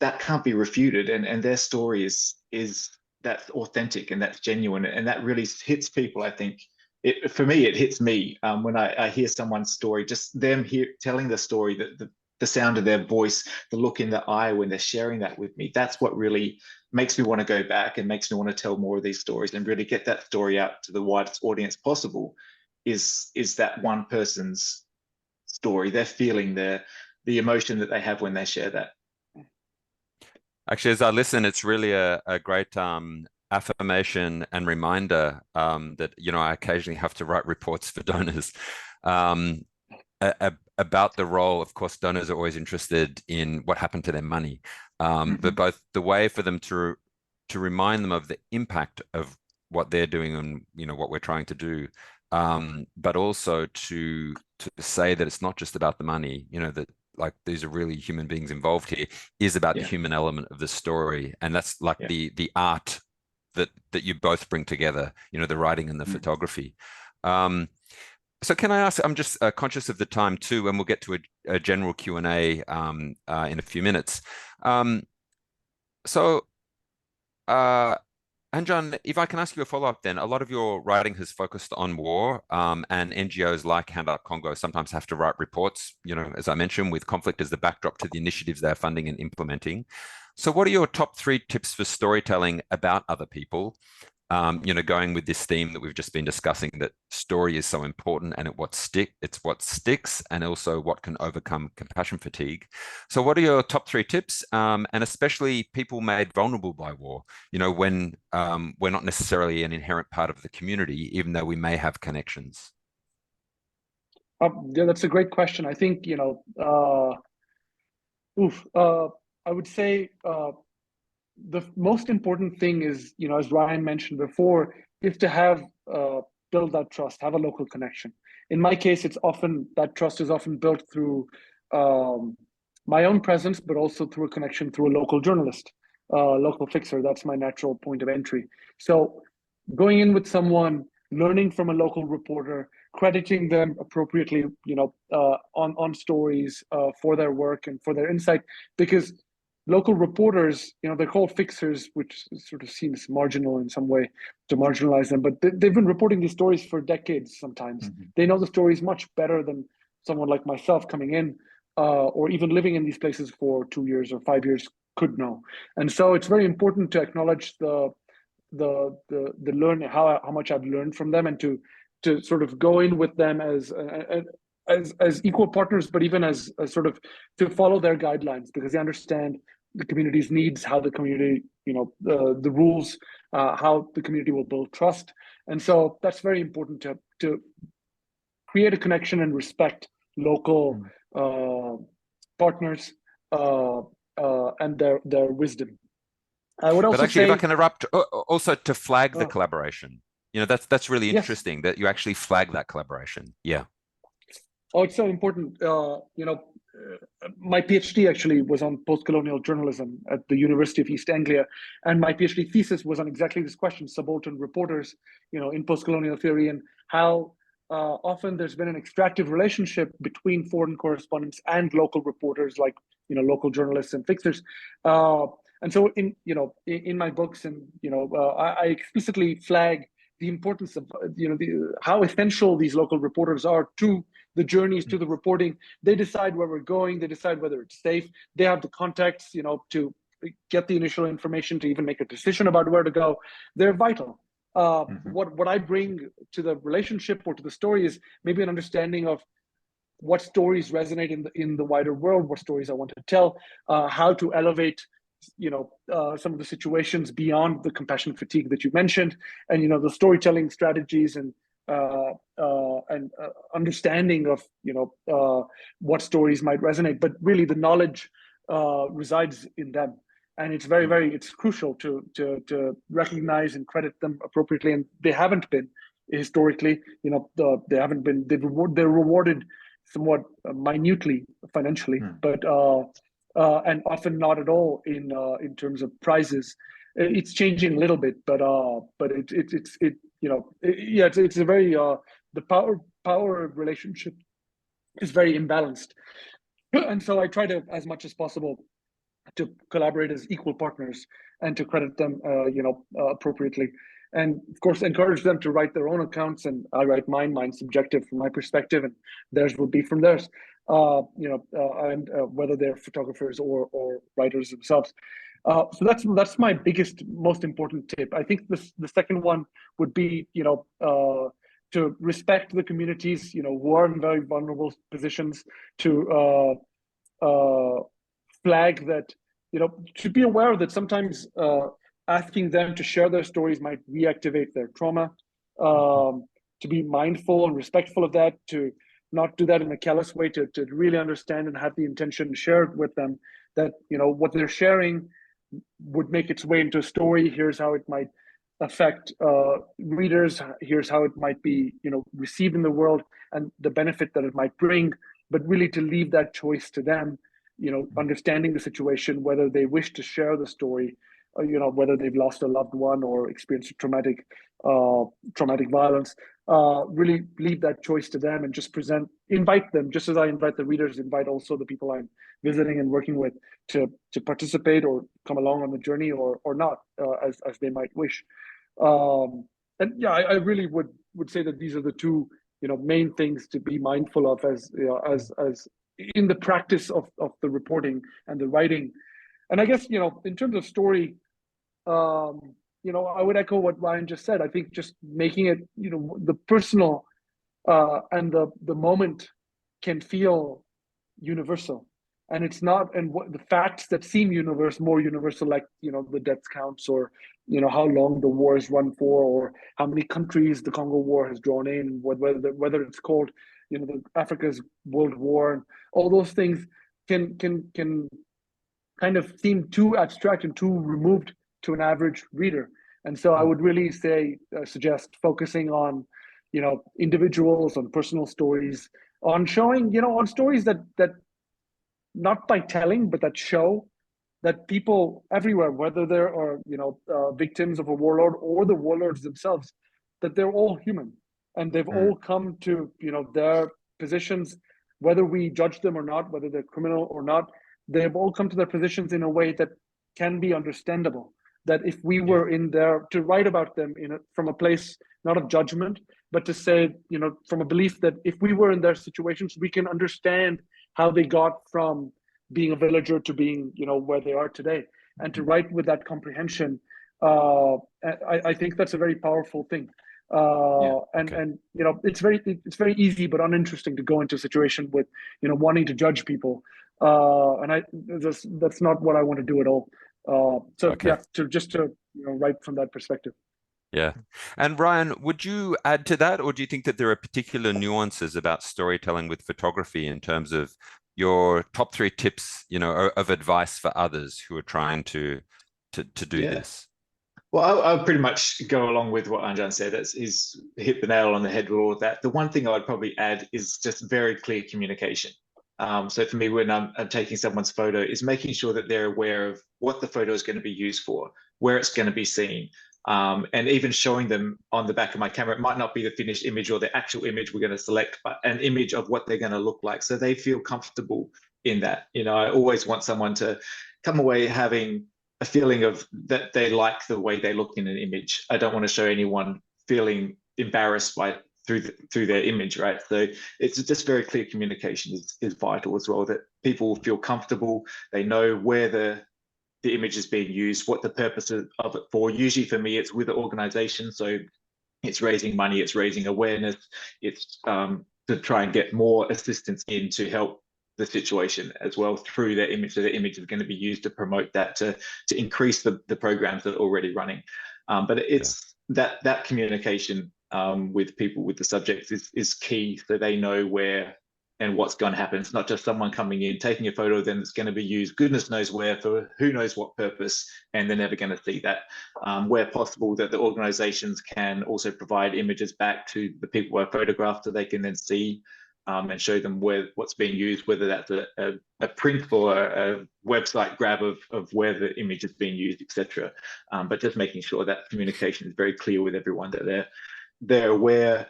that can't be refuted, and their story is that's authentic and that's genuine, and that really hits people. I think for me, it hits me when I hear someone's story, just them telling the story, the sound of their voice, the look in the eye when they're sharing that with me. That's what really makes me want to go back and makes me want to tell more of these stories and really get that story out to the widest audience possible. Is that one person's story, their feeling, the emotion that they have when they share that. Actually, as I listen, it's really a great affirmation and reminder that, you know, I occasionally have to write reports for donors about the role. Of course, donors are always interested in what happened to their money, but both the way for them to remind them of the impact of what they're doing and what we're trying to do, but also to say that it's not just about the money, that like these are really human beings involved here, is about the human element of the story. And that's like the art that you both bring together, the writing and the photography. So can I ask, I'm just conscious of the time too, and we'll get to a general Q&A in a few minutes. Anjan, if I can ask you a follow-up then, a lot of your writing has focused on war, and NGOs like HandUp Congo sometimes have to write reports, as I mentioned, with conflict as the backdrop to the initiatives they're funding and implementing. So what are your top 3 tips for storytelling about other people? Going with this theme that we've just been discussing, that story is so important and it's what sticks, and also what can overcome compassion fatigue. So what are your top 3 tips, and especially people made vulnerable by war, when we're not necessarily an inherent part of the community, even though we may have connections? Yeah, that's a great question. I think, I would say the most important thing is, as Ryan mentioned before, is to have build that trust, have a local connection. In my case, that trust is often built through my own presence, but also through a connection through a local journalist, local fixer. That's my natural point of entry. So going in with someone, learning from a local reporter, crediting them appropriately, on stories for their work and for their insight, because local reporters, they're called fixers, which sort of seems marginal in some way to marginalize them, but they've been reporting these stories for decades sometimes. They know the stories much better than someone like myself coming in, or even living in these places for 2 years or 5 years could know. And so it's very important to acknowledge the learning, how much I've learned from them, and to sort of go in with them as equal partners, but even as sort of to follow their guidelines, because they understand the community's needs, how the community, the rules, how the community will build trust. And so that's very important to create a connection and respect local partners and their wisdom. I would also But actually, say, if I can interrupt, also to flag the collaboration. That's really interesting that you actually flag that collaboration. Yeah. Oh, it's so important. My PhD actually was on post-colonial journalism at the University of East Anglia, and my PhD thesis was on exactly this question: subaltern reporters, in post-colonial theory, and how often there's been an extractive relationship between foreign correspondents and local reporters, like local journalists and fixers. And so in my books, and I explicitly flag the importance of how essential these local reporters are to the journeys, to the reporting. They decide where we're going. They decide whether it's safe. They have the contacts, to get the initial information, to even make a decision about where to go. They're vital. What I bring to the relationship or to the story is maybe an understanding of what stories resonate in the wider world, what stories I want to tell, how to elevate some of the situations beyond the compassion fatigue that you mentioned, and the storytelling strategies and understanding of what stories might resonate. But really, the knowledge resides in them, and it's it's crucial to recognize and credit them appropriately. And they haven't been historically, they're rewarded somewhat minutely financially, but and often not at all in terms of prizes. It's changing a little bit, but it's a very the power relationship is very imbalanced, and so I try to, as much as possible, to collaborate as equal partners and to credit them appropriately, and of course encourage them to write their own accounts, and I write mine's subjective from my perspective, and theirs will be from theirs. And whether they're photographers or writers themselves. So that's my biggest, most important tip. I think the second one would be, to respect the communities, who are in very vulnerable positions, to flag that, to be aware that sometimes asking them to share their stories might reactivate their trauma, to be mindful and respectful of that, to not do that in a callous way, to really understand and have the intention to share it with them, that what they're sharing would make its way into a story. Here's how it might affect readers. Here's how it might be, received in the world and the benefit that it might bring, but really to leave that choice to them, understanding the situation, whether they wish to share the story, whether they've lost a loved one or experienced traumatic violence, really leave that choice to them and just invite them, just as I invite the readers, invite also the people I'm visiting and working with to participate or come along on the journey or not, as they might wish. And yeah, I really would say that these are the two main things to be mindful of as in the practice of the reporting and the writing. And I guess in terms of story, I would echo what Ryan just said. I think just making it the personal and the moment can feel universal. And it's not, and what the facts that seem more universal, like the death counts, or how long the war has run for, or how many countries the Congo War has drawn in, whether it's called the Africa's World War, and all those things can kind of seem too abstract and too removed to an average reader. And so I would really suggest focusing on individuals, on personal stories, on showing on stories that not by telling, but that show that people everywhere, whether they're victims of a warlord or the warlords themselves, that they're all human and they've all come to their positions, whether we judge them or not, whether they're criminal or not. They've all come to their positions in a way that can be understandable. That if we were in there to write about them from a place not of judgment, but to say from a belief that if we were in their situations, we can understand how they got from being a villager to being, where they are today, and to write with that comprehension. I think that's a very powerful thing. And it's very easy but uninteresting to go into a situation with, wanting to judge people. And that's not what I want to do at all. To write from that perspective. Yeah. And Ryan, would you add to that, or do you think that there are particular nuances about storytelling with photography in terms of your top 3 tips, of advice for others who are trying to do this? Well, I'll pretty much go along with what Anjan said. He's hit the nail on the head with all of that. The one thing I'd probably add is just very clear communication. So for me, when I'm taking someone's photo, is making sure that they're aware of what the photo is going to be used for, where it's going to be seen. And even showing them on the back of my camera, it might not be the finished image or the actual image we're going to select, but an image of what they're going to look like, so they feel comfortable in that. I always want someone to come away having a feeling of that they like the way they look in an image. I don't want to show anyone feeling embarrassed through their image, right? So it's just very clear communication is vital as well, that people will feel comfortable, they know where the image is being used, what the purpose of it for. Usually for me, it's with the organization. So it's raising money, it's raising awareness, it's to try and get more assistance in to help the situation as well through their image. So the image is going to be used to promote that, to increase the programs that are already running. But it's that communication with people, with the subjects is key, so they know where and what's going to happen. It's not just someone coming in, taking a photo, then it's going to be used goodness knows where for who knows what purpose, and they're never going to see that. Where possible, that the organizations can also provide images back to the people who are photographed, so they can then see and show them what's being used, whether that's a print or a website grab of where the image is being used, etc. But just making sure that communication is very clear with everyone, that they're aware.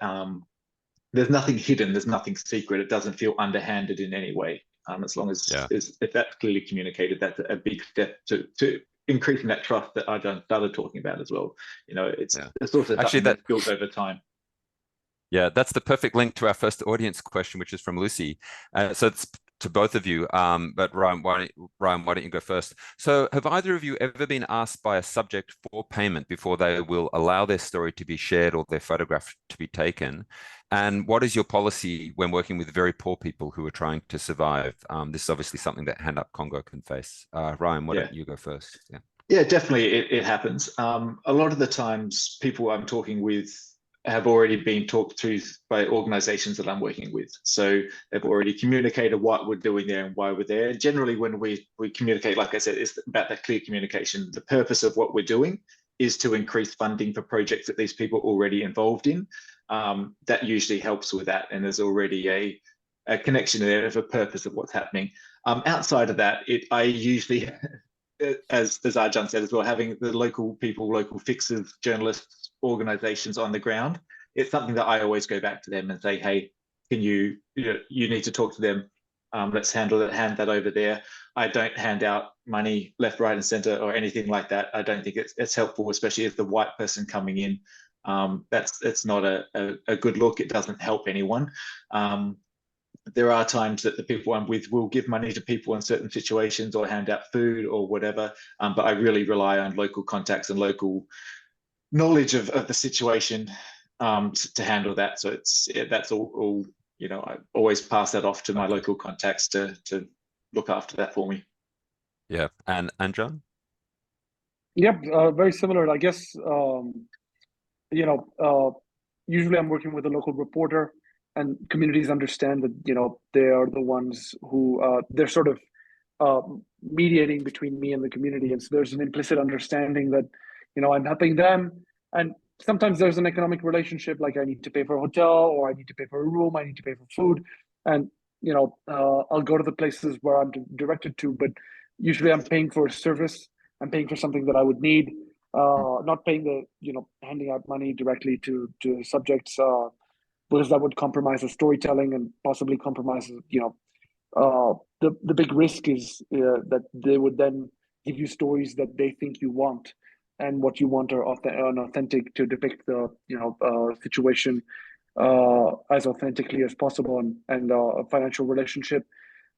There's nothing hidden, there's nothing secret. It doesn't feel underhanded in any way. As long as if that's clearly communicated, that's a big step to increasing that trust that Anjan started talking about as well. It's also actually that's built over time. Yeah, that's the perfect link to our first audience question, which is from Lucy. So it's to both of you, but Ryan, why don't you go first? So have either of you ever been asked by a subject for payment before they will allow their story to be shared or their photograph to be taken? And what is your policy when working with very poor people who are trying to survive? This is obviously something that HandUp Congo can face. Ryan, why don't you go first? Yeah, definitely it happens. A lot of the times people I'm talking with have already been talked to by organizations that I'm working with. So they've already communicated what we're doing there and why we're there. Generally, when we communicate, like I said, it's about that clear communication. The purpose of what we're doing is to increase funding for projects that these people are already involved in. That usually helps with that, and there's already a connection there of a purpose of what's happening. Outside of that, I usually, as Anjan said as well, having the local people, local fixers, journalists, organizations on the ground, it's something that I always go back to them and say, hey, can you need to talk to them. Let's hand that over there. I don't hand out money left, right, and center or anything like that. I don't think it's helpful, especially if the white person coming in. It's not a good look. It doesn't help anyone. There are times that the people I'm with will give money to people in certain situations or hand out food or whatever. But I really rely on local contacts and local knowledge of the situation to handle that. So that's all. I always pass that off to my local contacts to look after that for me. Yeah, and Anjan? Yep, very similar. I guess usually I'm working with a local reporter, and communities understand that they are the ones who they're sort of mediating between me and the community, and so there's an implicit understanding that I'm helping them, and sometimes there's an economic relationship, like I need to pay for a hotel, or I need to pay for a room, I need to pay for food, and I'll go to the places where I'm directed to, but usually I'm paying for a service. I'm paying for something that I would need, not paying handing out money directly to subjects, because that would compromise the storytelling and possibly compromise, the big risk is that they would then give you stories that they think you want, and what you want are authentic to depict the situation as authentically as possible, and a financial relationship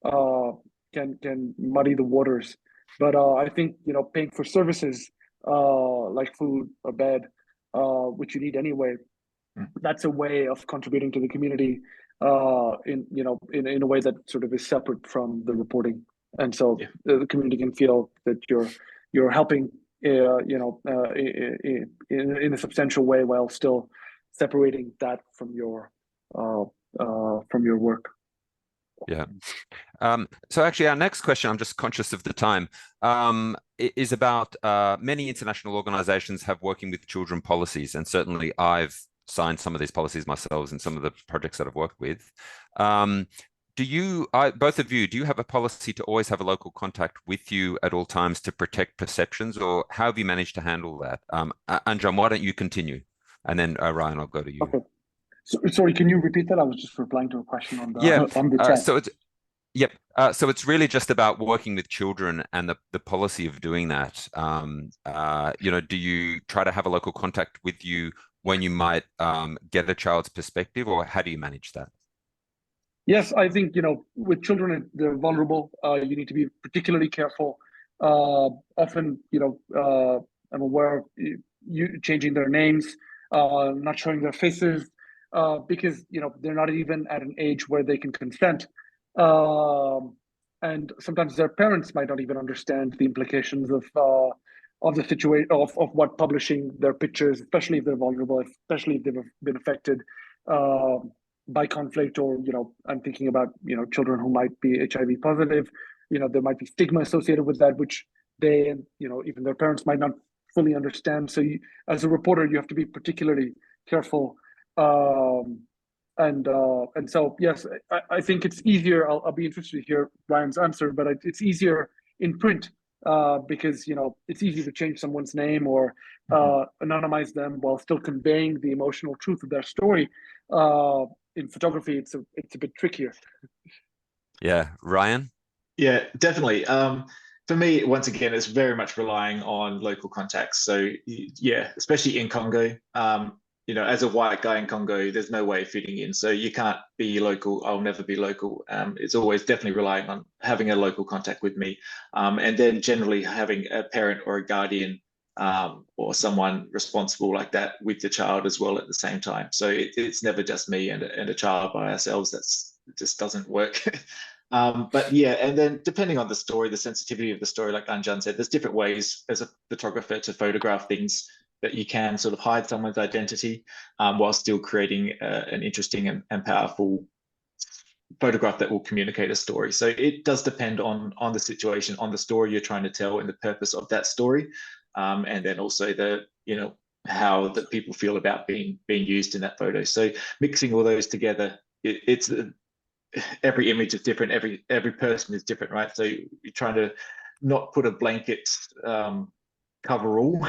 can muddy the waters. But I think paying for services like food or bed, which you need anyway, that's a way of contributing to the community in a way that sort of is separate from the reporting, and so the community can feel that you're helping in a substantial way while still separating that from your work. Yeah. So actually, our next question, I'm just conscious of the time, is about many international organizations have working with children policies, and certainly I've signed some of these policies myself in some of the projects that I've worked with. Both of you, do you have a policy to always have a local contact with you at all times to protect perceptions, or how have you managed to handle that? Anjan, why don't you continue? And then Ryan, I'll go to you. Okay. So, sorry, can you repeat that? I was just replying to a question on the chat. So it's really just about working with children and the policy of doing that. Do you try to have a local contact with you when you might get a child's perspective, or how do you manage that? Yes, I think, with children, they're vulnerable. You need to be particularly careful. Often, I'm aware of you changing their names, not showing their faces, because, they're not even at an age where they can consent. And sometimes their parents might not even understand the implications of the situation, of what publishing their pictures, especially if they're vulnerable, especially if they've been affected by conflict, or I'm thinking about children who might be HIV positive. There might be stigma associated with that, which they and even their parents might not fully understand. So as a reporter, you have to be particularly careful. And so yes, I think it's easier. I'll be interested to hear Ryan's answer, but it's easier in print because it's easy to change someone's name or anonymize them while still conveying the emotional truth of their story. In photography, it's a bit trickier. Yeah, Ryan? Yeah, definitely. For me, once again, it's very much relying on local contacts. So yeah, especially in Congo, as a white guy in Congo, there's no way of fitting in. So you can't be local. I'll never be local. It's always definitely relying on having a local contact with me. And then generally having a parent or a guardian or someone responsible like that with the child as well at the same time. So it's never just me and a child by ourselves. It just doesn't work. But yeah, and then depending on the story, the sensitivity of the story, like Anjan said, there's different ways as a photographer to photograph things that you can sort of hide someone's identity while still creating an interesting and powerful photograph that will communicate a story. So it does depend on the situation, on the story you're trying to tell and the purpose of that story. and then also how the people feel about being used in that photo. So mixing all those together, it's every image is different, every person is different, right? So you're trying to not put a blanket cover all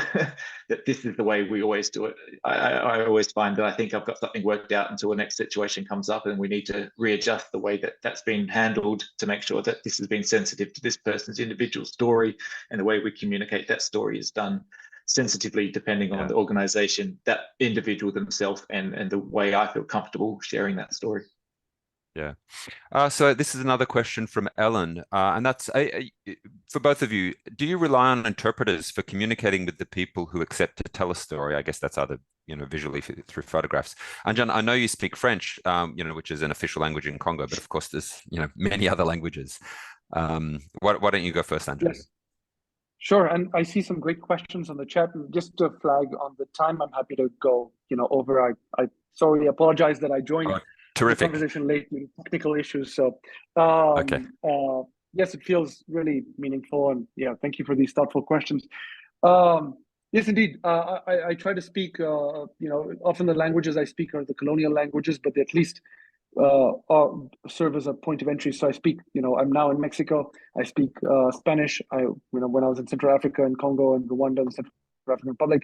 that this is the way we always do it. I always find that I think I've got something worked out until the next situation comes up, and we need to readjust the way that that's been handled to make sure that this has been sensitive to this person's individual story, and the way we communicate that story is done sensitively depending on the organization, that individual themselves, and the way I feel comfortable sharing that story. Yeah. So this is another question from Ellen, and that's for both of you. Do you rely on interpreters for communicating with the people who accept to tell a story? I guess that's either visually through photographs. Anjan, I know you speak French, which is an official language in Congo, but of course there's many other languages. Why don't you go first, Anjan? Yes. Sure, and I see some great questions on the chat. And just to flag on the time, I'm happy to go over. I apologize that I joined. Terrific. The conversation late due to technical issues. So, okay. Yes, it feels really meaningful, and thank you for these thoughtful questions. Yes, indeed. I try to speak. Often the languages I speak are the colonial languages, but they at least serve as a point of entry. So I speak. I'm now in Mexico. I speak Spanish. When I was in Central Africa and Congo and Rwanda and Central African Republic,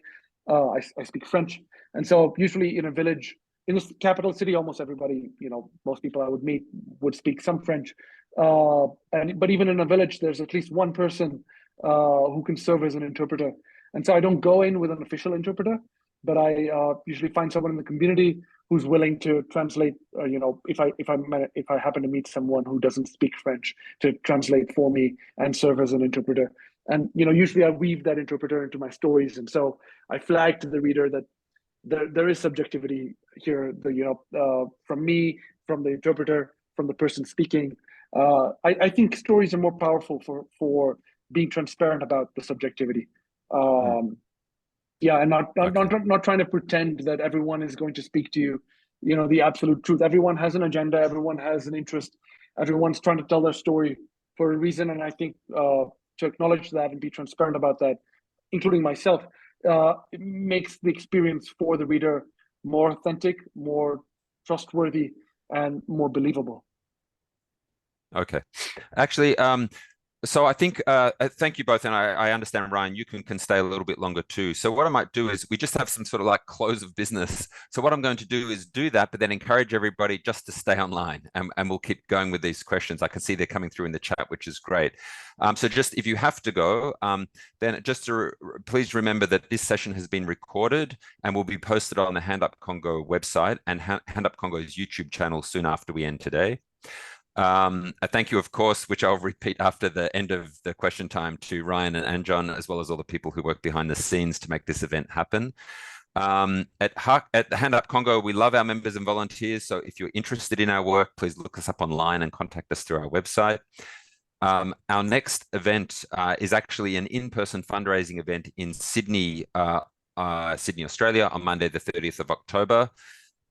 I speak French. And so usually in a village. In the capital city, almost everybody, most people I would meet would speak some French. But even in a village, there's at least one person who can serve as an interpreter. And so I don't go in with an official interpreter, but I usually find someone in the community who's willing to translate. If I happen to meet someone who doesn't speak French, to translate for me and serve as an interpreter. And usually I weave that interpreter into my stories. And so I flag to the reader that there is subjectivity here, from me, from the interpreter, from the person speaking. I think stories are more powerful for being transparent about the subjectivity. And not trying to pretend that everyone is going to speak to you, the absolute truth. Everyone has an agenda. Everyone has an interest. Everyone's trying to tell their story for a reason. And I think to acknowledge that and be transparent about that, including myself, it makes the experience for the reader more authentic, more trustworthy, and more believable. Okay. Actually, so I think, thank you both. And I understand, Ryan, you can stay a little bit longer too. So what I might do is we just have some sort of like close of business. So what I'm going to do is do that, but then encourage everybody just to stay online, and we'll keep going with these questions. I can see they're coming through in the chat, which is great. So just if you have to go, then just please remember that this session has been recorded and will be posted on the HandUp Congo website and HandUp Congo's YouTube channel soon after we end today. I thank you, of course, which I'll repeat after the end of the question time, to Ryan and Anjan, as well as all the people who work behind the scenes to make this event happen. At HandUp Congo, we love our members and volunteers. So if you're interested in our work, please look us up online and contact us through our website. Our next event is actually an in-person fundraising event in Sydney, Australia, on Monday, the 30th of October.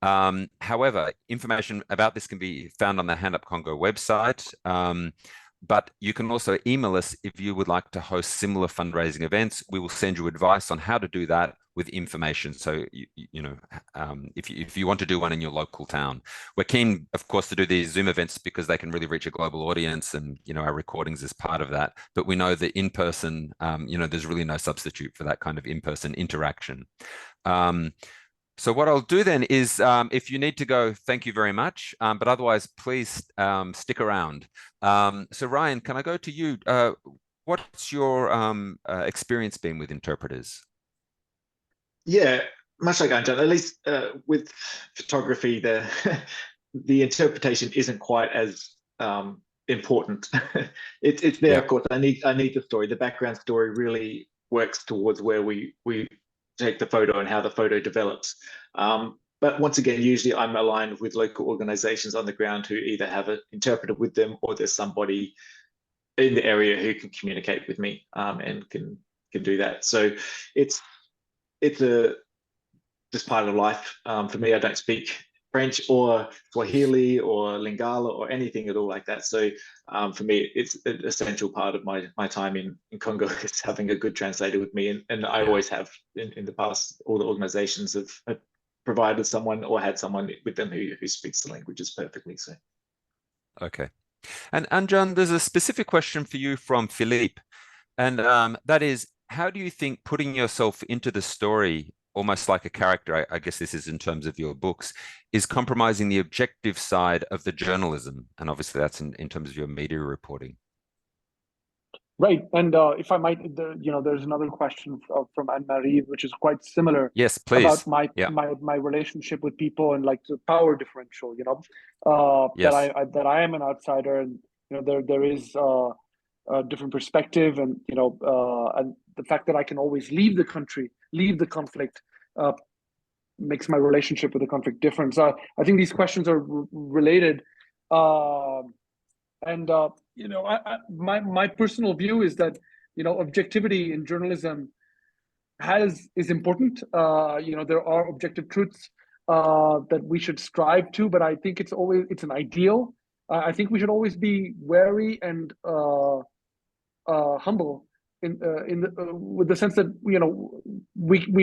However, information about this can be found on the HandUp Congo website, but you can also email us if you would like to host similar fundraising events. We will send you advice on how to do that with information. So, if you want to do one in your local town, we're keen, of course, to do these Zoom events because they can really reach a global audience, and our recordings is part of that. But we know that in person, there's really no substitute for that kind of in-person interaction. So what I'll do then is, if you need to go, thank you very much. But otherwise, please stick around. So Ryan, can I go to you? What's your experience been with interpreters? Yeah, much like Anjan, at least with photography, the interpretation isn't quite as important. It's there, of course. I need the story. The background story really works towards where we take the photo and how the photo develops. But once again, usually I'm aligned with local organizations on the ground who either have an interpreter with them, or there's somebody in the area who can communicate with me and can do that. So it's just part of life. For me, I don't speak French or Swahili or Lingala or anything at all like that. So for me, it's an essential part of my time in Congo is having a good translator with me. And I always have in the past. All the organizations have provided someone or had someone with them who speaks the languages perfectly. So. Okay. And Anjan, there's a specific question for you from Philippe. And that is, how do you think putting yourself into the story, almost like a character, I guess this is in terms of your books, is compromising the objective side of the journalism? And obviously that's in terms of your media reporting. Right. And if I might, there's another question from Anne-Marie, which is quite similar. Yes, please. About my relationship with people and like the power differential, Yes. that I am an outsider, and there is a different perspective, and and the fact that I can always leave the country, leave the conflict, makes my relationship with the conflict different. So I think these questions are related. My personal view is that objectivity in journalism is important. There are objective truths that we should strive to, but I think it's an ideal. I think we should always be wary and humble with the sense that we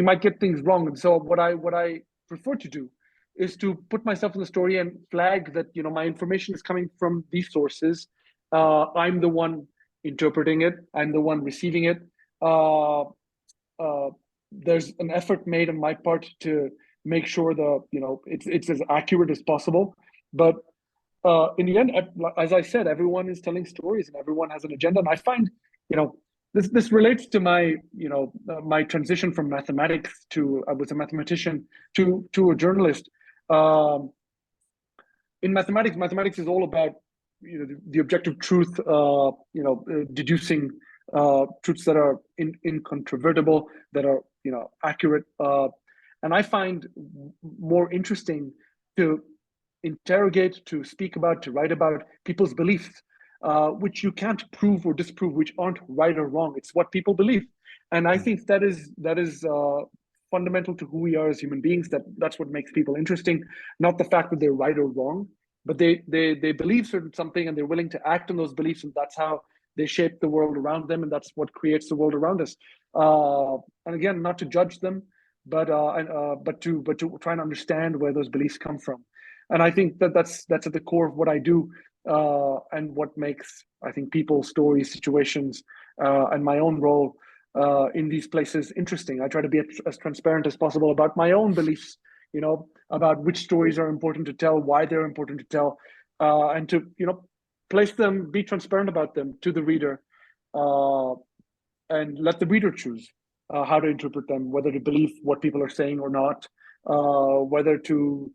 might get things wrong. And so what I prefer to do is to put myself in the story and flag that my information is coming from these sources. I'm the one interpreting it. I'm the one receiving it. There's an effort made on my part to make sure it's as accurate as possible. But in the end, as I said, everyone is telling stories and everyone has an agenda. And I find this relates to my my transition from mathematics to I was a mathematician to a journalist. In mathematics is all about the objective truth, deducing truths that are incontrovertible, that are accurate, and I find more interesting to interrogate, to speak about, to write about people's beliefs, which you can't prove or disprove, which aren't right or wrong. It's what people believe, and I think that is fundamental to who we are as human beings. That's what makes people interesting, not the fact that they're right or wrong, but they believe something and they're willing to act on those beliefs, and that's how they shape the world around them, and that's what creates the world around us. And again, not to judge them, but to try and understand where those beliefs come from. And I think that's at the core of what I do, and what makes, I think, people, stories, situations, and my own role in these places interesting. I try to be as transparent as possible about my own beliefs, about which stories are important to tell, why they're important to tell, and to place them, be transparent about them to the reader, and let the reader choose how to interpret them, whether to believe what people are saying or not, whether to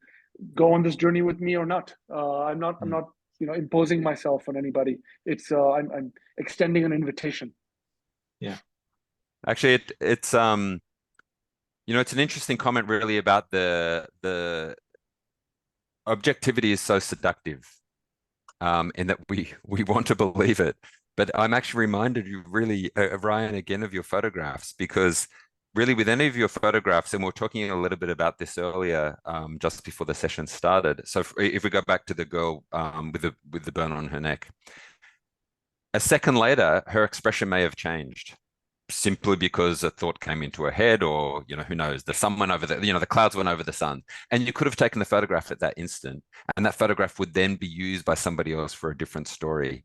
go on this journey with me or not. I'm not imposing myself on anybody. It's I'm extending an invitation. Yeah. Actually, it's it's an interesting comment really about the objectivity is so seductive, in that we want to believe it. But I'm actually reminded you really, Ryan, again, of your photographs, because really with any of your photographs, and we were talking a little bit about this earlier, just before the session started. So if we go back to the girl with the burn on her neck, a second later, her expression may have changed, simply because a thought came into her head, or who knows, the sun went over the clouds went over the sun, and you could have taken the photograph at that instant, and that photograph would then be used by somebody else for a different story.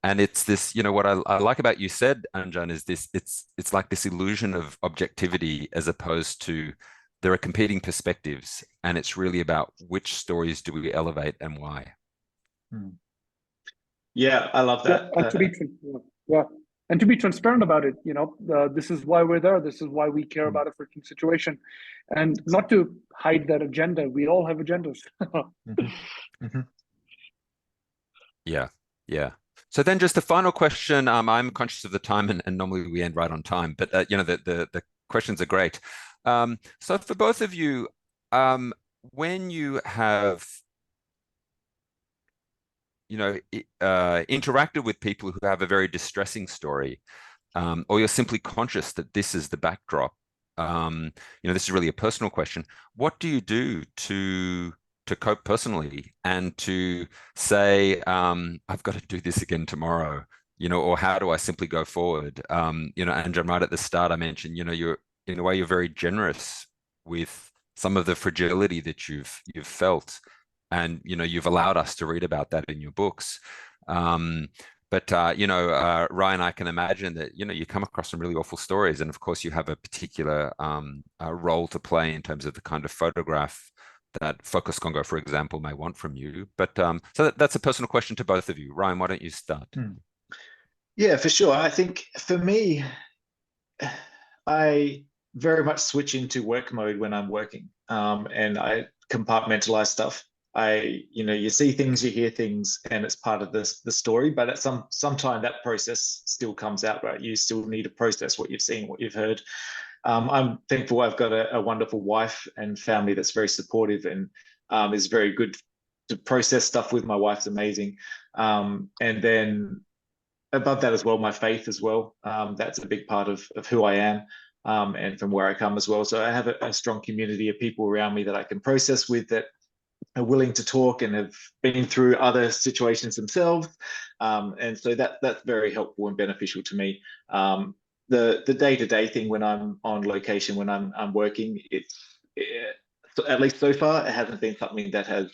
And it's this, what I like about you said, Anjan, is this, it's like this illusion of objectivity, as opposed to there are competing perspectives, and it's really about which stories do we elevate and why. Yeah, I love that. And to be transparent about it, this is why we're there. This is why we care about a certain situation, and not to hide that agenda. We all have agendas. Yeah. So then just the final question, I'm conscious of the time, and normally we end right on time, but the questions are great. So for both of you, when you have interacted with people who have a very distressing story, or you're simply conscious that this is the backdrop, this is really a personal question. What do you do to to cope personally and to say, I've got to do this again tomorrow, or how do I simply go forward? Anjan, right at the start, I mentioned, you're in a way, you're very generous with some of the fragility that you've felt, and you've allowed us to read about that in your books. But Ryan, I can imagine that you come across some really awful stories, and of course you have a particular role to play in terms of the kind of photograph that Focus Congo, for example, may want from you. But so that's a personal question to both of you. Ryan, why don't you start? Yeah, for sure. I think for me, I very much switch into work mode when I'm working, and I compartmentalize stuff. You see things, you hear things, and it's part of the story. But at some time, that process still comes out, right? You still need to process what you've seen, what you've heard. I'm thankful I've got a wonderful wife and family that's very supportive and is very good to process stuff with. My wife's amazing, and then above that as well, my faith as well. That's a big part of who I am. And from where I come as well. So I have a strong community of people around me that I can process with, that are willing to talk and have been through other situations themselves. And so that's very helpful and beneficial to me. The day-to-day thing when I'm on location, when I'm working, at least so far, it hasn't been something that has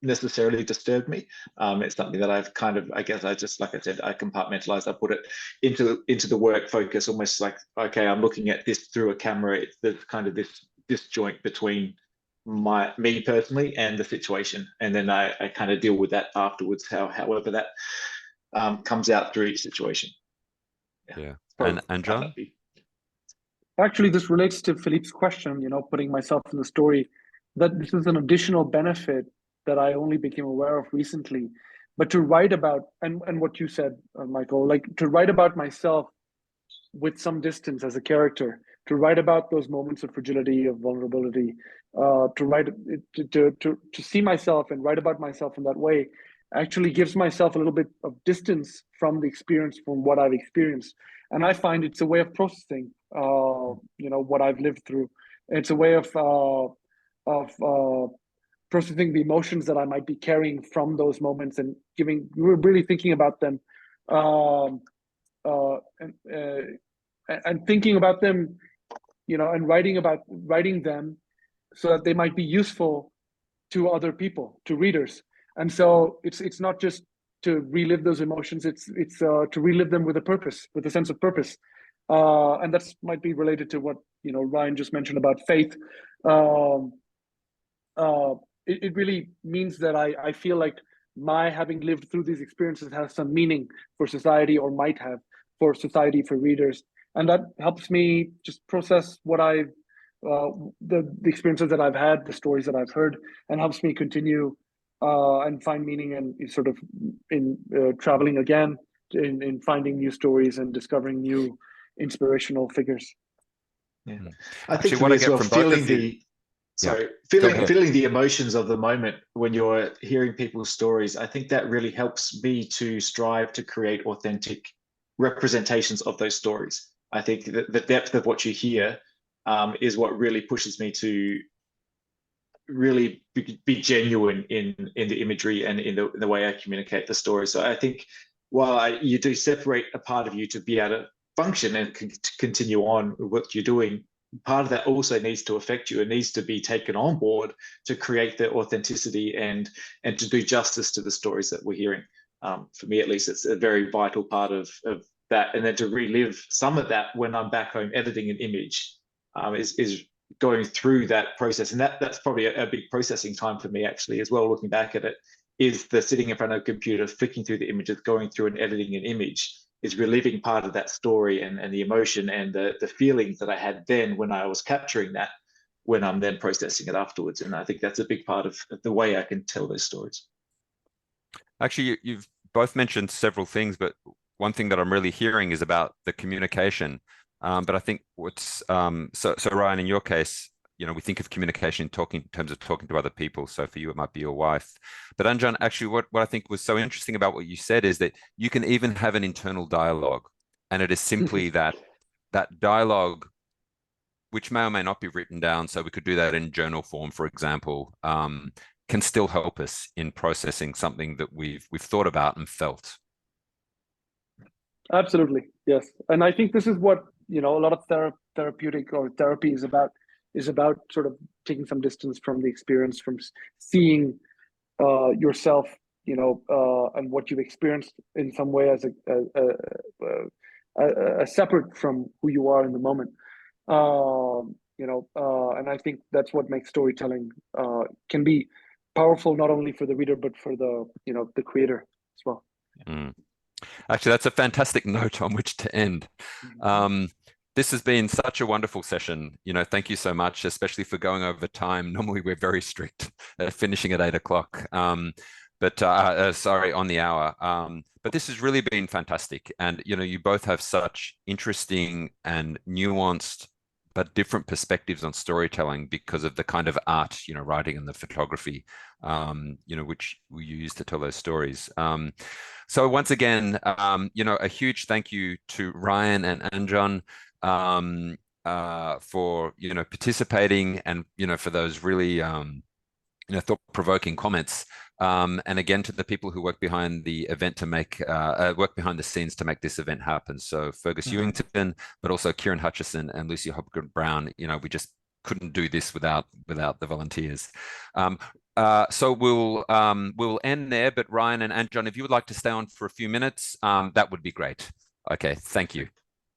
necessarily disturbed me. It's something that I've kind of, I guess, like I said, I compartmentalize. I put it into the work focus, almost like, okay, I'm looking at this through a camera. There's kind of this disjoint between me personally and the situation, and then I kind of deal with that afterwards, however that comes out through each situation. Yeah. And John? Actually, this relates to Philippe's question, putting myself in the story, that this is an additional benefit that I only became aware of recently. But to write about, and what you said, Michael, like to write about myself with some distance as a character, to write about those moments of fragility, of vulnerability, to see myself and write about myself in that way actually gives myself a little bit of distance from the experience, from what I've experienced. And I find it's a way of processing, what I've lived through. It's a way of processing the emotions that I might be carrying from those moments, and really thinking about them, and thinking about them, and writing them so that they might be useful to other people, to readers. And so it's not just to relive those emotions, it's to relive them with a purpose, with a sense of purpose. And that's might be related to what Ryan just mentioned about faith. It really means that I feel like my having lived through these experiences has some meaning for society, or might have for society, for readers. And that helps me just process what the experiences that I've had, the stories that I've heard, and helps me continue and find meaning and sort of in traveling again, in finding new stories and discovering new inspirational figures. Yeah, I think for me as well, feeling the emotions of the moment when you're hearing people's stories, I think that really helps me to strive to create authentic representations of those stories. I think that the depth of what you hear is what really pushes me to really be genuine in the imagery and in the way I communicate the story. So I think while you do separate a part of you to be able to function and to continue on with what you're doing, part of that also needs to affect you. It needs to be taken on board to create the authenticity and to do justice to the stories that we're hearing. For me, at least, it's a very vital part of that. And then to relive some of that when I'm back home editing an image is going through that process. And that's probably a big processing time for me, actually, as well, looking back at it, is the sitting in front of a computer, flicking through the images, going through and editing an image, is reliving part of that story and the emotion and the feelings that I had then when I was capturing that, when I'm then processing it afterwards. And I think that's a big part of the way I can tell those stories. Actually, you've both mentioned several things, but one thing that I'm really hearing is about the communication. But I think what's so Ryan, in your case, we think of communication in terms of talking to other people. So for you, it might be your wife. But Anjan, actually, what I think was so interesting about what you said is that you can even have an internal dialogue, and it is simply that dialogue which may or may not be written down, so we could do that in journal form, for example, can still help us in processing something that we've thought about and felt. Absolutely, yes. And I think this is what, you know, a lot of therapeutic or therapy is about sort of taking some distance from the experience, from seeing yourself, you know, and what you've experienced in some way as a separate from who you are in the moment. You know, and I think that's what makes storytelling can be powerful, not only for the reader, but for the, you know, the creator as well. Mm. Actually, that's a fantastic note on which to end. This has been such a wonderful session. You know, thank you so much, especially for going over time. Normally, we're very strict at finishing at 8 o'clock, sorry, on the hour. But this has really been fantastic. And, you know, you both have such interesting and nuanced but different perspectives on storytelling because of the kind of art, you know, writing and the photography, you know, which we use to tell those stories. So once again, you know, a huge thank you to Ryan and Anjan for, you know, participating and, you know, for those really, you know, thought-provoking comments. And again, to the people who work behind the event to make, work behind the scenes to make this event happen. So Fergus Ewington, but also Kieran Hutchison and Lucy Hopgood Brown. You know, we just couldn't do this without the volunteers. So we'll end there. But Ryan and Anjan, if you would like to stay on for a few minutes, that would be great. Okay, thank you.